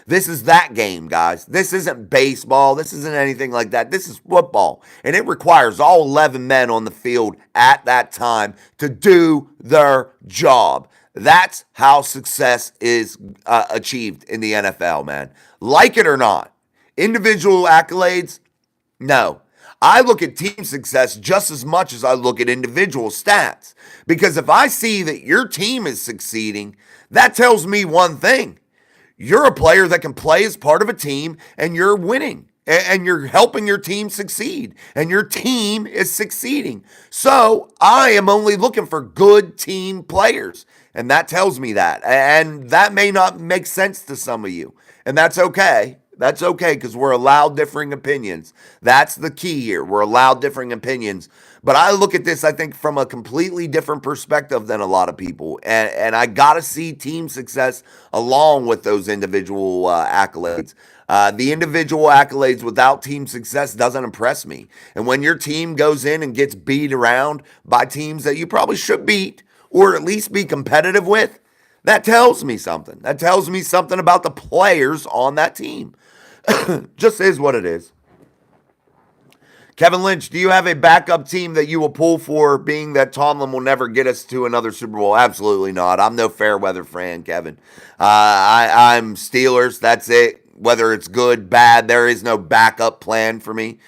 This is that game, guys. This isn't baseball. This isn't anything like that. This is football, and it requires all 11 men on the field at that time to do their job. That's how success is achieved in the NFL, man. Like it or not. Individual accolades, no. I look at team success just as much as I look at individual stats. Because if I see that your team is succeeding, that tells me one thing. You're a player that can play as part of a team, and you're winning. And you're helping your team succeed. And your team is succeeding. So I am only looking for good team players. And that tells me that. And that may not make sense to some of you. And that's okay. That's okay, because we're allowed differing opinions. That's the key here. We're allowed differing opinions. But I look at this, I think, from a completely different perspective than a lot of people. And I got to see team success along with those individual accolades. The individual accolades without team success doesn't impress me. And when your team goes in and gets beat around by teams that you probably should beat, or at least be competitive with, that tells me something. That tells me something about the players on that team. Just is what it is. Kevin Lynch, do you have a backup team that you will pull for, being that Tomlin will never get us to another Super Bowl? Absolutely not. I'm no fair weather fan, Kevin. I'm Steelers. That's it. Whether it's good, bad, there is no backup plan for me.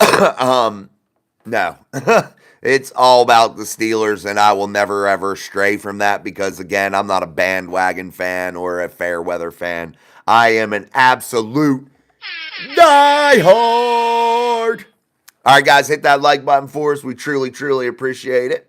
No. It's all about the Steelers, and I will never ever stray from that because, again, I'm not a bandwagon fan or a fair weather fan. I am an absolute diehard. All right, guys, hit that like button for us. We truly, truly appreciate it.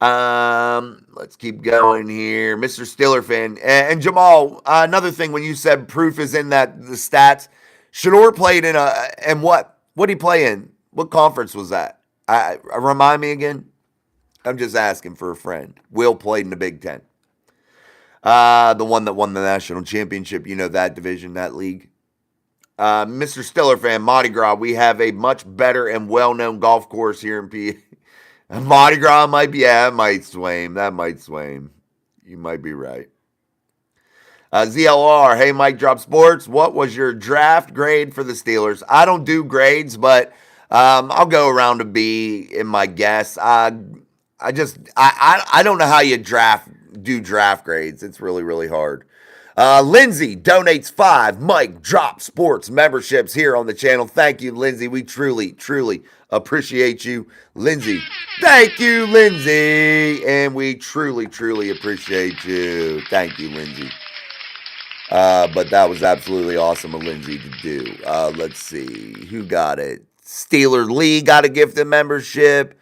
Let's keep going here, Mr. Steeler fan and Jamal. Another thing, when you said proof is in that the stats, Shador played in and what did he play in? What conference was that? Remind me again. I'm just asking for a friend. Will played in the Big Ten. The one that won the national championship. You know that division, that league. Mr. Stiller fan, Mardi Gras. We have a much better and well-known golf course here in PA. Mardi Gras might be, yeah, it might sway. That might sway. You might be right. ZLR, hey, Mike Drop Sports. What was your draft grade for the Steelers? I don't do grades, but I'll go around a B in my guess. I don't know how you do draft grades. It's really, really hard. Lindsay donates 5 Mike Drop Sports memberships here on the channel. Thank you, Lindsay. We truly, truly appreciate you, Lindsay. Thank you, Lindsay. And we truly, truly appreciate you. Thank you, Lindsay. But that was absolutely awesome of Lindsay to do. Let's see. Who got it? Steeler Lee got a gifted membership.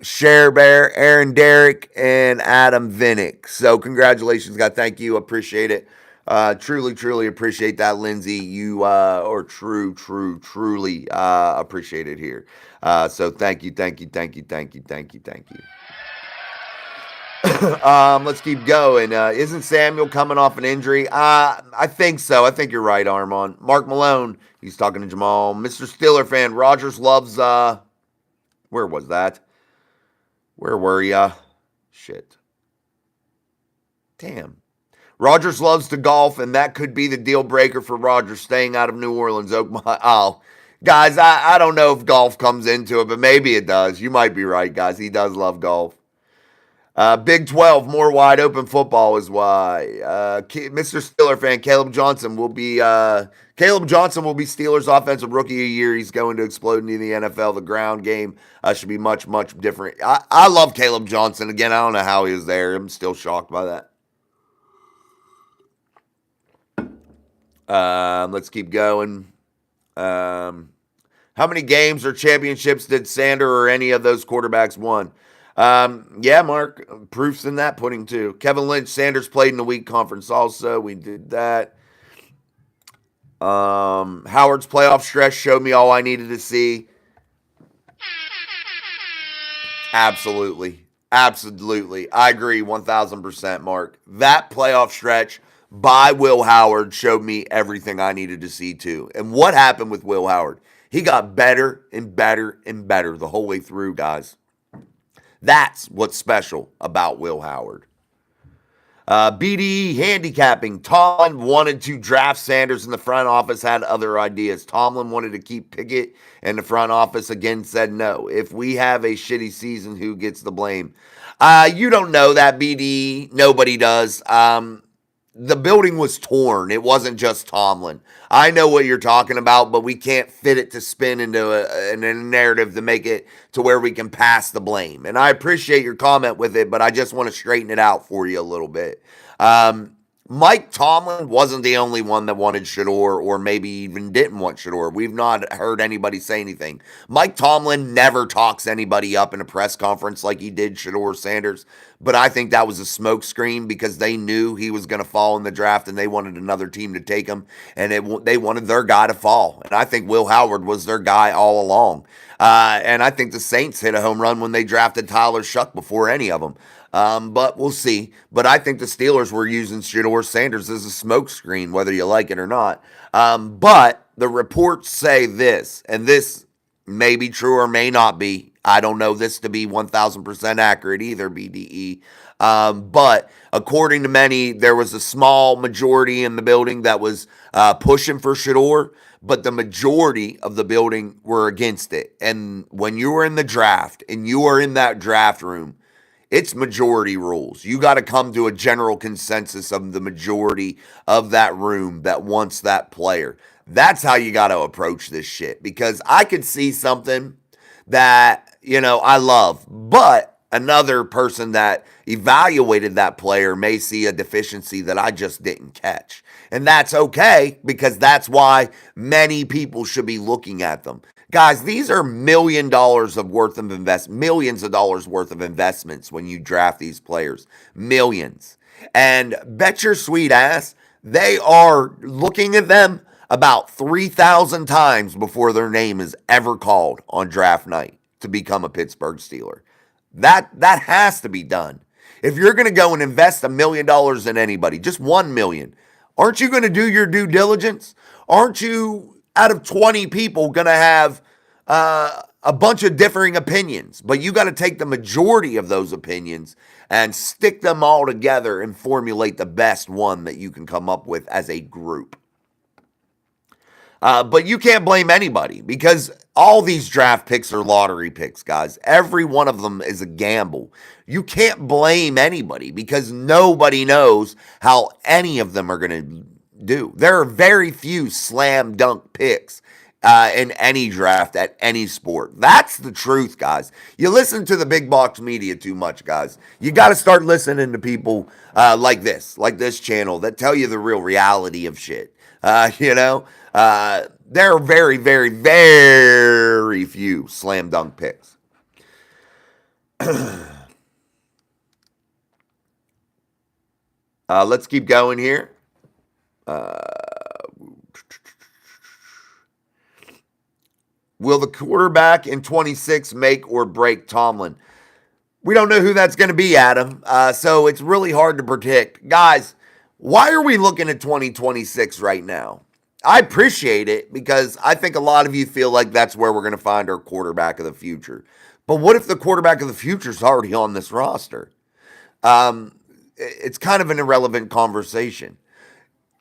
Share Bear, Aaron Derrick, and Adam Vinnick. So congratulations, guys. Thank you. Appreciate it. Truly, truly appreciate that, Lindsay. You truly appreciate it here. So thank you. Let's keep going. Isn't Samuel coming off an injury? I think so. I think you're right, Armand. Mark Malone, he's talking to Jamal. Mr. Steeler fan, Rodgers loves, where was that? Where were ya? Shit. Damn. Rodgers loves to golf, and that could be the deal breaker for Rodgers staying out of New Orleans. Oh, guys, I don't know if golf comes into it, but maybe it does. You might be right, guys. He does love golf. Big 12, more wide open football is why. Mr. Steeler fan, Caleb Johnson will be Steelers' offensive rookie of the year. He's going to explode into the NFL. The ground game should be much, much different. I love Caleb Johnson. Again, I don't know how he was there. I'm still shocked by that. Let's keep going. How many games or championships did Sander or any of those quarterbacks won? Yeah, Mark, proof's in that pudding too. Kevin Lynch, Sanders played in the week conference also. We did that. Howard's playoff stretch showed me all I needed to see. Absolutely. I agree 1,000%, Mark. That playoff stretch by Will Howard showed me everything I needed to see too. And what happened with Will Howard? He got better and better and better the whole way through, guys. That's what's special about Will Howard. BDE handicapping. Tomlin wanted to draft Sanders in the front office, had other ideas. Tomlin wanted to keep Pickett, and the front office again said no. If we have a shitty season, who gets the blame? You don't know that, BDE. Nobody does. The building was torn. It wasn't just Tomlin. I know what you're talking about, but we can't fit it to spin into a narrative to make it to where we can pass the blame. And I appreciate your comment with it, but I just want to straighten it out for you a little bit. Mike Tomlin wasn't the only one that wanted Shador or maybe even didn't want Shador. We've not heard anybody say anything. Mike Tomlin never talks anybody up in a press conference like he did Shador Sanders, but I think that was a smokescreen because they knew he was going to fall in the draft and they wanted another team to take him, and they wanted their guy to fall. And I think Will Howard was their guy all along. And I think the Saints hit a home run when they drafted Tyler Shuck before any of them. But we'll see. But I think the Steelers were using Shador Sanders as a smokescreen, whether you like it or not. But the reports say this, and this may be true or may not be. I don't know this to be 1,000% accurate either, BDE. But according to many, there was a small majority in the building that was pushing for Shador, but the majority of the building were against it. And when you are in the draft and you are in that draft room, it's majority rules. You got to come to a general consensus of the majority of that room that wants that player. That's how you got to approach this shit, because I could see something that, I love, but another person that evaluated that player may see a deficiency that I just didn't catch. And that's okay, because that's why many people should be looking at them. Guys, these are $1 million millions of dollars worth of investments when you draft these players. Millions. And bet your sweet ass, they are looking at them about 3,000 times before their name is ever called on draft night to become a Pittsburgh Steeler. That has to be done. If you're going to go and invest $1 million in anybody, just 1 million, aren't you going to do your due diligence? Aren't you, out of 20 people, going to have a bunch of differing opinions? But you got to take the majority of those opinions and stick them all together and formulate the best one that you can come up with as a group. But you can't blame anybody, because all these draft picks are lottery picks, guys. Every one of them is a gamble. You can't blame anybody because nobody knows how any of them are going to do. There are very few slam dunk picks in any draft at any sport. That's the truth, guys. You listen to the big box media too much, guys. You got to start listening to people like this channel that tell you the real reality of shit. There are very, very, very few slam dunk picks. Let's keep going here. Will the quarterback in 26 make or break Tomlin? We don't know who that's going to be, Adam. So it's really hard to predict. Guys, why are we looking at 2026 right now? I appreciate it, because I think a lot of you feel like that's where we're going to find our quarterback of the future. But what if the quarterback of the future is already on this roster? It's kind of an irrelevant conversation.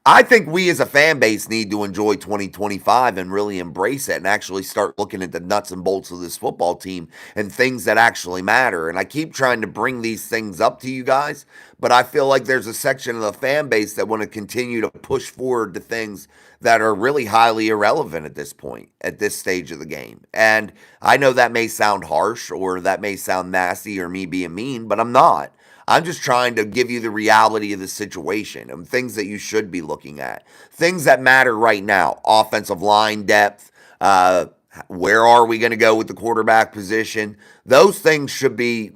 I think we as a fan base need to enjoy 2025 and really embrace it and actually start looking at the nuts and bolts of this football team and things that actually matter. And I keep trying to bring these things up to you guys, but I feel like there's a section of the fan base that want to continue to push forward to things that are really highly irrelevant at this point, at this stage of the game. And I know that may sound harsh or that may sound nasty or me being mean, but I'm not. I'm just trying to give you the reality of the situation and things that you should be looking at. Things that matter right now. Offensive line depth. Where are we going to go with the quarterback position? Those things should be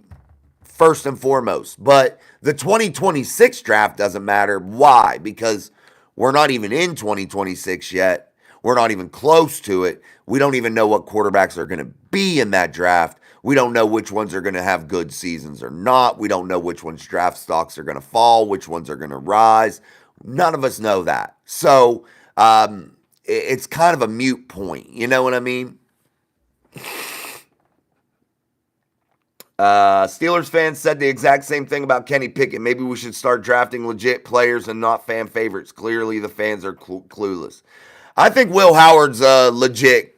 first and foremost. But the 2026 draft doesn't matter. Why? Because we're not even in 2026 yet. We're not even close to it. We don't even know what quarterbacks are going to be in that draft. We don't know which ones are going to have good seasons or not. We don't know which ones draft stocks are going to fall, which ones are going to rise. None of us know that. So it's kind of a moot point. You know what I mean? Steelers fans said the exact same thing about Kenny Pickett. Maybe we should start drafting legit players and not fan favorites. Clearly, the fans are clueless. I think Will Howard's a legit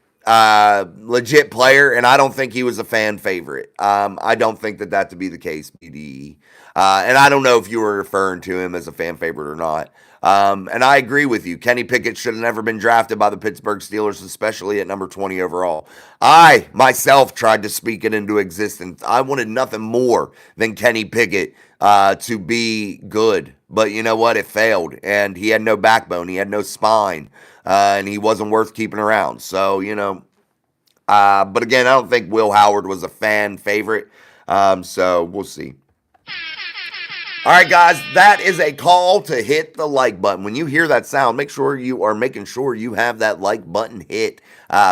player, and I don't think he was a fan favorite. I don't think that to be the case, BDE. And I don't know if you were referring to him as a fan favorite or not. And I agree with you. Kenny Pickett should have never been drafted by the Pittsburgh Steelers, especially at number 20 overall. I, myself, tried to speak it into existence. I wanted nothing more than Kenny Pickett to be good. But you know what? It failed. And he had no backbone. He had no spine. And he wasn't worth keeping around. So, but again, I don't think Will Howard was a fan favorite. So we'll see. All right, guys, that is a call to hit the like button. When you hear that sound, make sure you are making sure you have that like button hit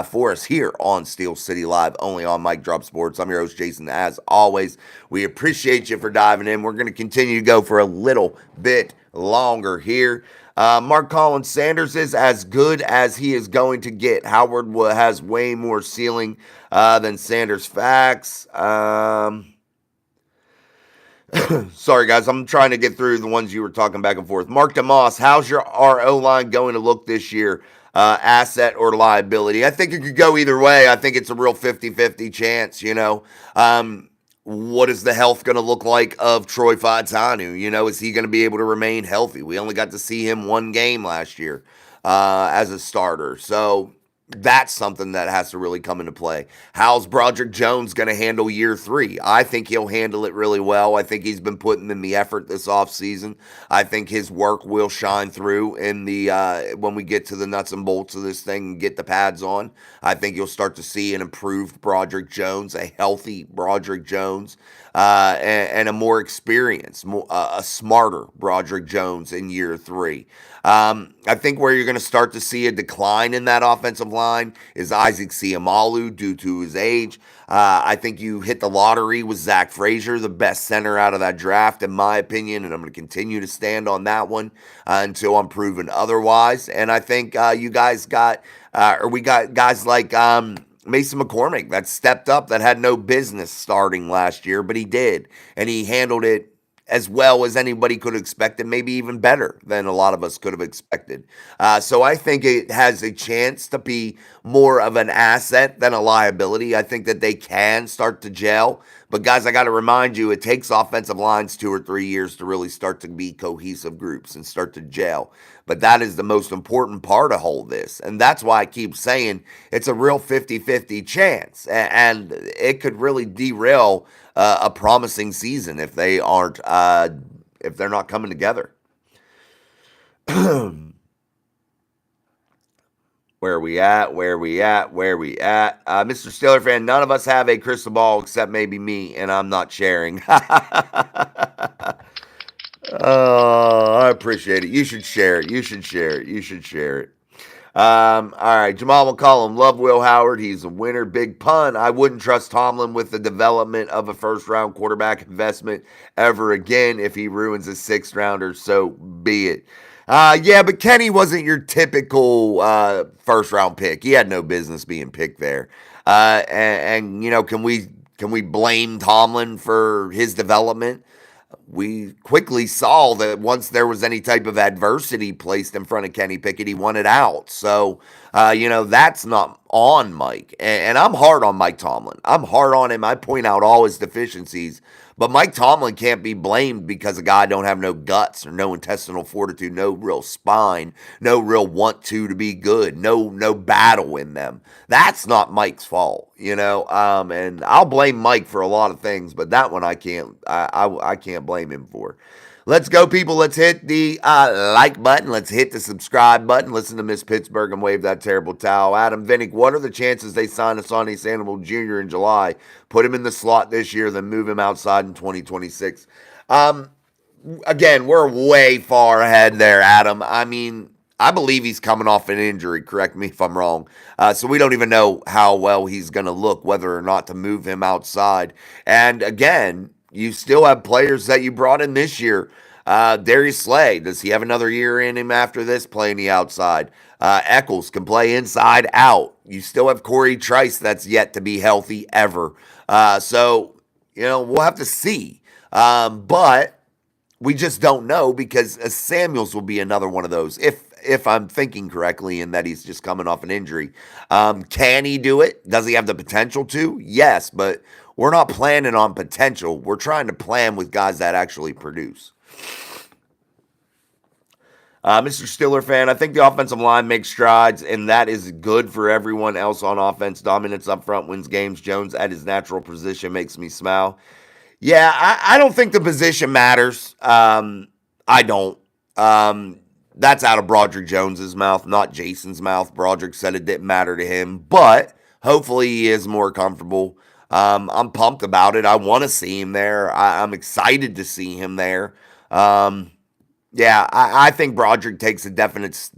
for us here on Steel City Live, only on Mike Drop Sports. I'm your host, Jason. As always, we appreciate you for diving in. We're going to continue to go for a little bit longer here. Mark Collins, Sanders is as good as he is going to get. Howard has way more ceiling than Sanders. Facts. Sorry, guys. I'm trying to get through the ones you were talking back and forth. Mark DeMoss, how's your RO line going to look this year? Asset or liability? I think it could go either way. I think it's a real 50-50 chance, What is the health going to look like of Troy Fautanu? Is he going to be able to remain healthy? We only got to see him one game last year. as a starter. So that's something that has to really come into play. How's Broderick Jones going to handle year 3? I think he'll handle it really well. I think he's been putting in the effort this offseason. I think his work will shine through in the when we get to the nuts and bolts of this thing and get the pads on. I think you'll start to see an improved Broderick Jones, a healthy Broderick Jones, and a more experienced, a smarter Broderick Jones in year 3. I think where you're going to start to see a decline in that offensive line is Isaac Seumalo due to his age. I think you hit the lottery with Zach Frazier, the best center out of that draft, in my opinion, and I'm going to continue to stand on that one until I'm proven otherwise. And I think you guys got, or we got guys like Mason McCormick that stepped up that had no business starting last year, but he did, and he handled it as well as anybody could have expected, maybe even better than a lot of us could have expected. So I think it has a chance to be more of an asset than a liability. I think that they can start to gel. But guys, I got to remind you, it takes offensive lines 2 or 3 years to really start to be cohesive groups and start to gel. But that is the most important part of all this. And that's why I keep saying it's a real 50-50 chance. And it could really derail a promising season if they aren't, if they're not coming together. Where are we at? Mr. Steeler fan, none of us have a crystal ball except maybe me, and I'm not sharing. Oh, I appreciate it. You should share it. All right, Jamal McCollum, love Will Howard. He's a winner. Big pun. I wouldn't trust Tomlin with the development of a first-round quarterback investment ever again. If he ruins a 6th rounder, so be it. Yeah, but Kenny wasn't your typical first-round pick. He had no business being picked there. And you know, can we blame Tomlin for his development? We quickly saw that once there was any type of adversity placed in front of Kenny Pickett, he wanted out. So, you know, that's not on Mike. And I'm hard on Mike Tomlin. I'm hard on him. I point out all his deficiencies. But Mike Tomlin can't be blamed because a guy don't have no guts or no intestinal fortitude, no real spine, no real want to be good, no battle in them. That's not Mike's fault, you know. And I'll blame Mike for a lot of things, but that one I can't blame him for. Let's go, people. Let's hit the like button. Let's hit the subscribe button. Listen to Miss Pittsburgh and wave that terrible towel. Adam Vinnick, what are the chances they sign Asante Sandoval Jr. in July? Put him in the slot this year, then move him outside in 2026. Again, we're way far ahead there, Adam. I mean, I believe he's coming off an injury. Correct me if I'm wrong. So we don't even know how well he's going to look, whether or not to move him outside. And again, you still have players that you brought in this year. Darius Slay, does he have another year in him after this playing the outside? Eccles can play inside out. You still have Corey Trice that's yet to be healthy ever. So, you know, we'll have to see. But we just don't know because Samuels will be another one of those. If I'm thinking correctly in that he's just coming off an injury. Can he do it? Does he have the potential to? Yes, but we're not planning on potential. We're trying to plan with guys that actually produce. Mr. Stiller fan, I think the offensive line makes strides, and that is good for everyone else on offense. Dominance up front wins games. Jones at his natural position makes me smile. Yeah, I don't think the position matters. I don't. That's out of Broderick Jones's mouth, not Jason's mouth. Broderick said it didn't matter to him, but hopefully he is more comfortable. I'm pumped about it. I want to see him there. I'm excited to see him there. Yeah, I think Broderick takes a definite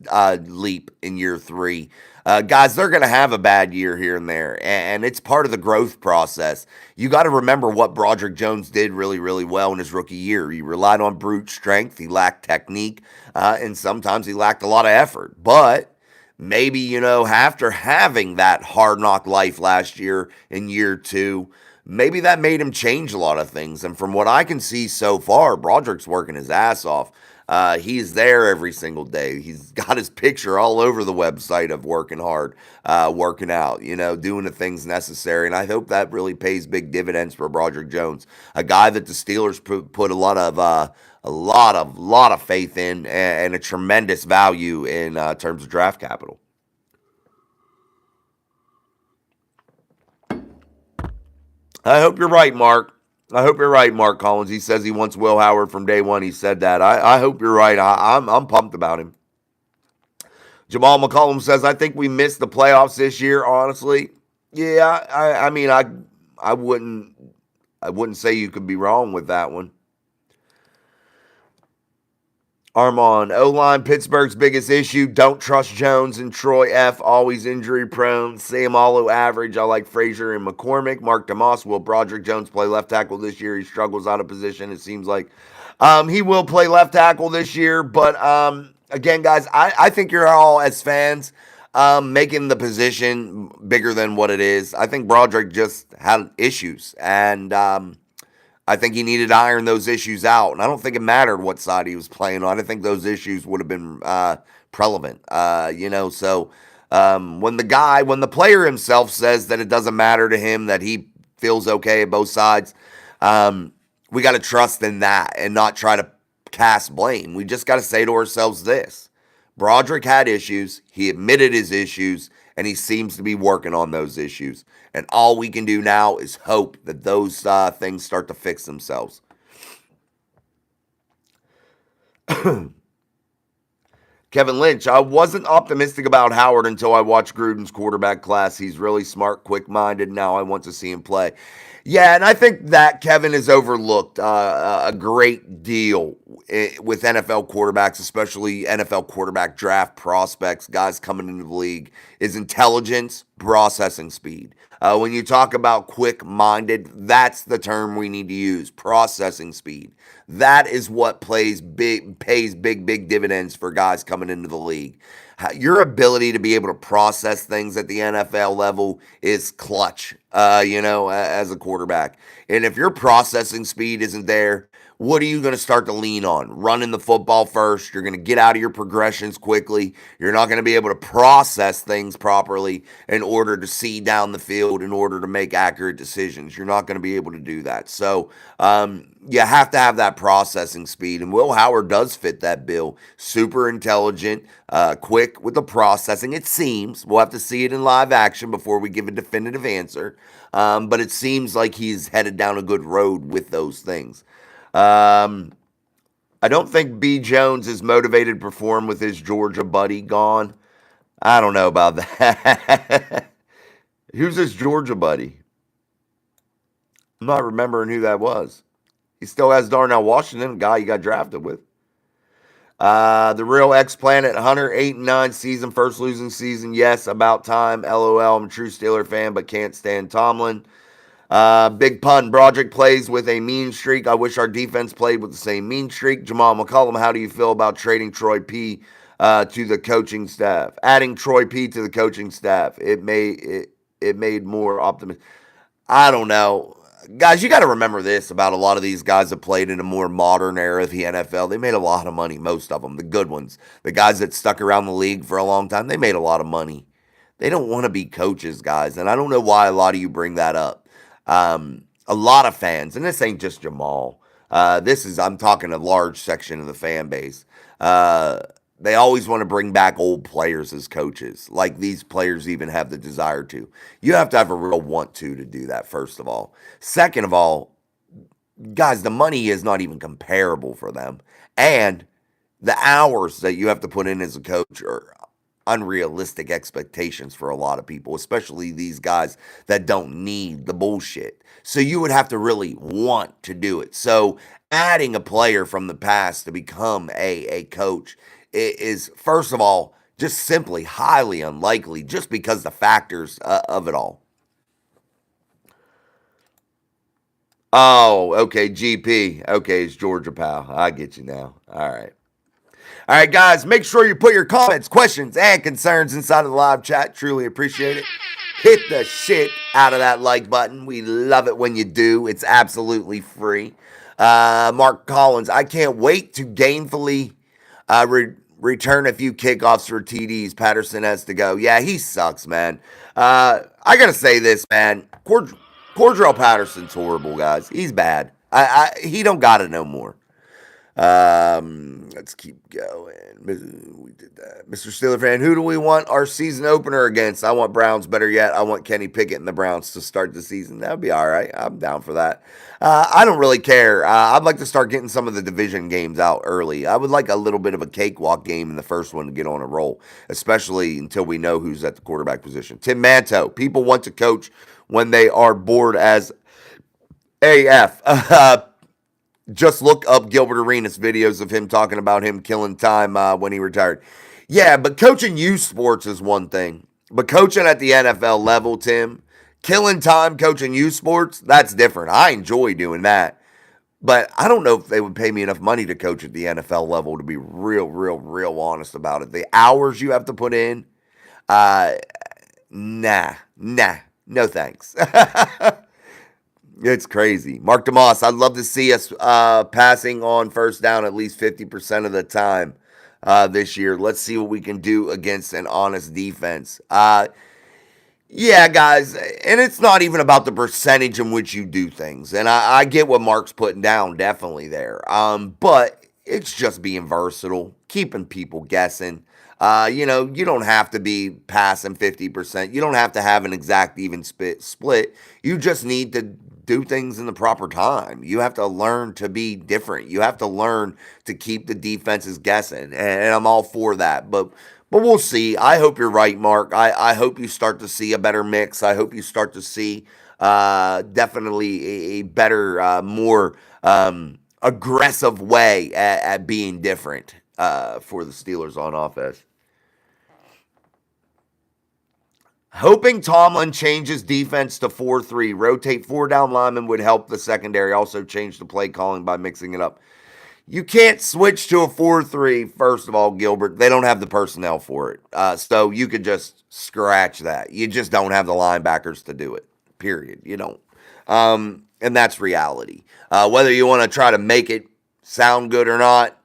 leap in year 3. Guys, they're going to have a bad year here and there, and it's part of the growth process. You got to remember what Broderick Jones did really, really well in his rookie year. He relied on brute strength. He lacked technique, and sometimes he lacked a lot of effort. But maybe, you know, after having that hard knock life last year in year 2, maybe that made him change a lot of things. And from what I can see so far, Broderick's working his ass off. He's there every single day. He's got his picture all over the website of working hard, working out, doing the things necessary. And I hope that really pays big dividends for Broderick Jones, a guy that the Steelers put a lot of faith in and a tremendous value in terms of draft capital. I hope you're right, Mark. I hope you're right, Mark Collins. He says he wants Will Howard from day one. He said that. I hope you're right. I'm pumped about him. Jamal McCollum says, I think we missed the playoffs this year, honestly. Yeah, I mean, I wouldn't say you could be wrong with that one. Armand, O-line, Pittsburgh's biggest issue. Don't trust Jones and Troy F. Always injury prone. Sam Allo average. I like Frazier and McCormick. Mark DeMoss. Will Broderick Jones play left tackle this year? He struggles out of position. It seems like he will play left tackle this year. But again, guys, I think you're all, as fans, making the position bigger than what it is. I think Broderick just had issues. And I think he needed to iron those issues out. And I don't think it mattered what side he was playing on. I think those issues would have been prevalent. So when the player himself says that it doesn't matter to him, that he feels okay at both sides, we got to trust in that and not try to cast blame. We just got to say to ourselves this. Broderick had issues. He admitted his issues, and he seems to be working on those issues. And all we can do now is hope that those things start to fix themselves. Kevin Lynch, I wasn't optimistic about Howard until I watched Gruden's quarterback class. He's really smart, quick-minded. Now I want to see him play. Yeah, and I think that Kevin is overlooked a great deal with NFL quarterbacks, especially NFL quarterback draft prospects, guys coming into the league, is intelligence, processing speed. When you talk about quick-minded, that's the term we need to use, processing speed. That is what pays big dividends for guys coming into the league. Your ability to be able to process things at the NFL level is clutch, as a quarterback. And if your processing speed isn't there, what are you going to start to lean on? Running the football first. You're going to get out of your progressions quickly. You're not going to be able to process things properly in order to see down the field, in order to make accurate decisions. You're not going to be able to do that. So you have to have that processing speed. And Will Howard does fit that bill. Super intelligent, quick with the processing. It seems. We'll have to see it in live action before we give a definitive answer. But it seems like he's headed down a good road with those things. I don't think B. Jones is motivated to perform with his Georgia buddy gone. I don't know about that. Who's his Georgia buddy? I'm not remembering who that was. He still has Darnell Washington, a guy he got drafted with. The real X-Planet Hunter, 8-9 season, first losing season. Yes, about time. LOL, I'm a true Steeler fan, but can't stand Tomlin. Big pun. Broderick plays with a mean streak. I wish our defense played with the same mean streak. Jamal McCollum, how do you feel about trading Troy P to the coaching staff? Adding Troy P to the coaching staff. It made more optimistic. I don't know. Guys, you got to remember this about a lot of these guys that played in a more modern era of the NFL. They made a lot of money, most of them, the good ones. The guys that stuck around the league for a long time, they made a lot of money. They don't want to be coaches, guys, and I don't know why a lot of you bring that up. A lot of fans, and this ain't just Jamal, I'm talking a large section of the fan base, they always want to bring back old players as coaches, like these players even have the desire to. You have to have a real want to do that, first of all. Second of all, guys, the money is not even comparable for them. And the hours that you have to put in as a coach are unrealistic expectations for a lot of people, especially these guys that don't need the bullshit. So you would have to really want to do it. So adding a player from the past to become a coach is, first of all, just simply highly unlikely, just because the factors of it all. Oh, okay, GP. Okay, it's Georgia, pal. I get you now. All right. All right, guys, make sure you put your comments, questions, and concerns inside of the live chat. Truly appreciate it. hit the shit out of that like button. We love it when you do. It's absolutely free. Mark Collins, I can't wait to gainfully return a few kickoffs for TDs. Patterson has to go. Yeah, he sucks, man. I gotta say this, man. Cordell Patterson's horrible, guys. He's bad. He don't got it no more. Let's keep going. We did that. Mr. Steeler fan, who do we want our season opener against? I want Browns. Better yet, I want Kenny Pickett and the Browns to start the season. That would be all right. I'm down for that. I don't really care. I'd like to start getting some of the division games out early. I would like a little bit of a cakewalk game in the first one to get on a roll, especially until we know who's at the quarterback position. Tim Manto, people want to coach when they are bored as AF. Just look up Gilbert Arenas videos of him talking about him killing time when he retired. Yeah, but coaching youth sports is one thing. But coaching at the NFL level, Tim, killing time coaching youth sports, that's different. I enjoy doing that. But I don't know if they would pay me enough money to coach at the NFL level, to be real honest about it. The hours you have to put in, nah, no thanks. It's crazy. Mark DeMoss, I'd love to see us passing on first down at least 50% of the time this year. Let's see what we can do against an honest defense. Yeah, guys, and it's not even about the percentage in which you do things. And I get what Mark's putting down, definitely there. But it's just being versatile, keeping people guessing. You don't have to be passing 50%. You don't have to have an exact even split. You just need to do things in the proper time. You have to learn to be different. You have to learn to keep the defenses guessing. And I'm all for that. But we'll see. I hope you're right, Mark. I hope you start to see a better mix. I hope you start to see definitely a better, more aggressive way at being different for the Steelers on offense. Hoping Tomlin changes defense to 4-3. Rotate 4 down linemen would help the secondary. Also change the play calling by mixing it up. You can't switch to a 4-3, first of all, Gilbert. They don't have the personnel for it. So you could just scratch that. You just don't have the linebackers to do it, period. You don't. And that's reality. Whether you want to try to make it sound good or not,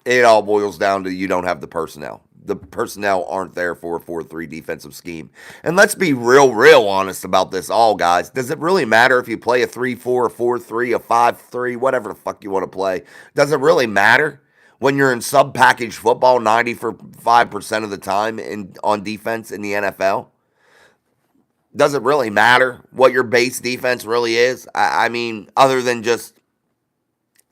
it all boils down to you don't have the personnel. The personnel aren't there for a 4-3 defensive scheme. And let's be real honest about this all, guys. Does it really matter if you play a 3-4, a 4-3, a 5-3, whatever the fuck you want to play? Does it really matter when you're in sub-package football 95% of the time on defense in the NFL? Does it really matter what your base defense really is? I mean, other than just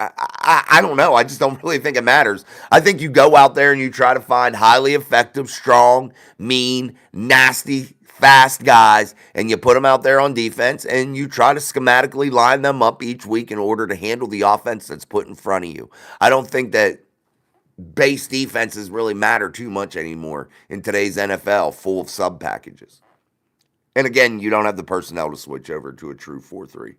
I don't know. I just don't really think it matters. I think you go out there and you try to find highly effective, strong, mean, nasty, fast guys, and you put them out there on defense, and you try to schematically line them up each week in order to handle the offense that's put in front of you. I don't think that base defenses really matter too much anymore in today's NFL, full of sub packages. And again, you don't have the personnel to switch over to a true 4-3.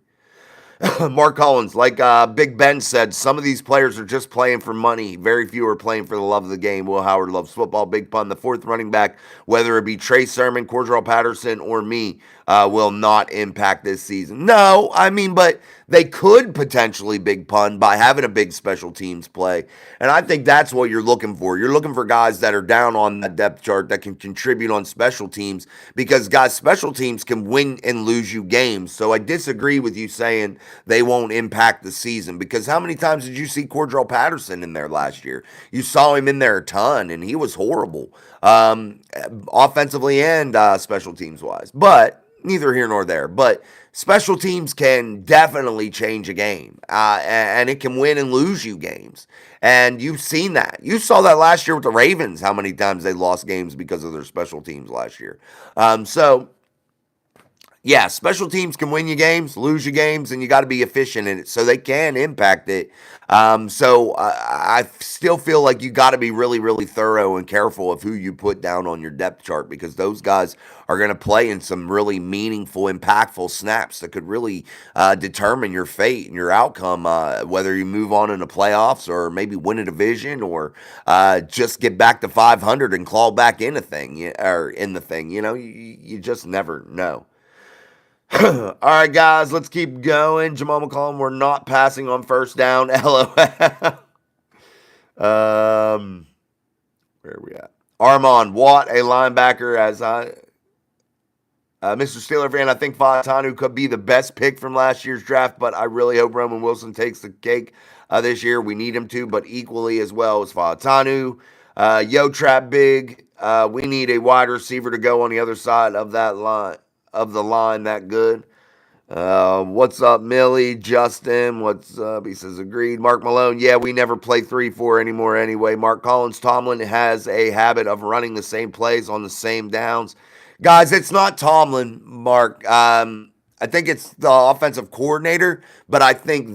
Mark Collins, like Big Ben said, some of these players are just playing for money. Very few are playing for the love of the game. Will Howard loves football. Big pun. The fourth running back, whether it be Trey Sermon, Cordell Patterson, or me, will not impact this season. No, I mean, but they could potentially, big pun, by having a big special teams play. And I think that's what you're looking for. You're looking for guys that are down on that depth chart that can contribute on special teams, because, guys, special teams can win and lose you games. So I disagree with you saying they won't impact the season, because how many times did you see Cordell Patterson in there last year? You saw him in there a ton, and he was horrible, offensively and special teams wise. But neither here nor there. But special teams can definitely change a game, and it can win and lose you games. And you've seen that. You saw that last year with the Ravens, how many times they lost games because of their special teams last year. So Yeah, special teams can win you games, lose you games, and you got to be efficient in it so they can impact it. I still feel like you got to be really, really thorough and careful of who you put down on your depth chart because those guys are going to play in some really meaningful, impactful snaps that could really determine your fate and your outcome, whether you move on in the playoffs or maybe win a division or just get back to 500 and claw back in a thing or in the thing. You just never know. All right, guys, let's keep going. Jamal McCollum, we're not passing on first down. LOL. Where are we at? Armand Watt, a linebacker, as Mr. Steeler fan. I think Fautanu could be the best pick from last year's draft, but I really hope Roman Wilson takes the cake this year. We need him to, but equally as well as Fautanu. Yo, Trap Big. We need a wide receiver to go on the other side of that line. Of the line that good. What's up, Millie? Justin, what's up? He says, agreed. Mark Malone, yeah, we never play 3-4 anymore anyway. Mark Collins, Tomlin has a habit of running the same plays on the same downs. Guys, it's not Tomlin, Mark. I think it's the offensive coordinator, but I think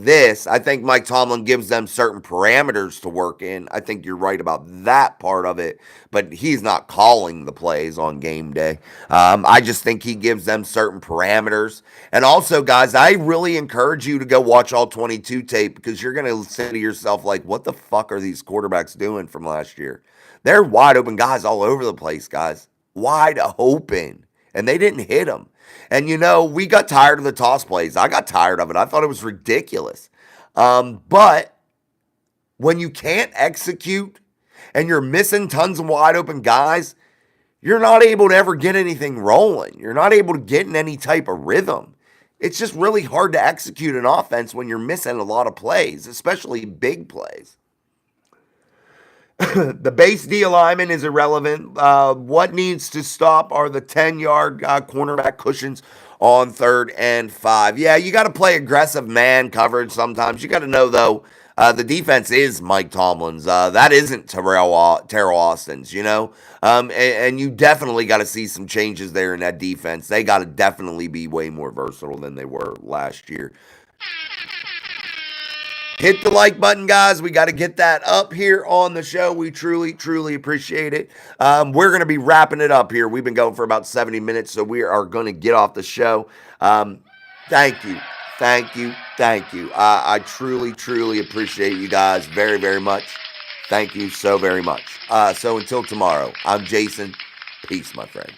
Mike Tomlin gives them certain parameters to work in. I think you're right about that part of it, but he's not calling the plays on game day. I just think he gives them certain parameters. And also, guys, I really encourage you to go watch all 22 tape because you're going to say to yourself, like, what the fuck are these quarterbacks doing from last year? They're wide open guys all over the place, guys. Wide open. And they didn't hit them. And we got tired of the toss plays. I got tired of it. I thought it was ridiculous. But when you can't execute and you're missing tons of wide open guys, you're not able to ever get anything rolling. You're not able to get in any type of rhythm. It's just really hard to execute an offense when you're missing a lot of plays, especially big plays. The base D alignment is irrelevant. What needs to stop are the 10-yard cornerback cushions on 3rd and 5. Yeah, you got to play aggressive man coverage sometimes. You got to know, though, the defense is Mike Tomlin's. That isn't Terrell Austin's, and you definitely got to see some changes there in that defense. They got to definitely be way more versatile than they were last year. Hit the like button, guys. We got to get that up here on the show. We truly, truly appreciate it. We're going to be wrapping it up here. We've been going for about 70 minutes, so we are going to get off the show. Thank you. I truly, truly appreciate you guys very, very much. Thank you so very much. So until tomorrow, I'm Jason. Peace, my friends.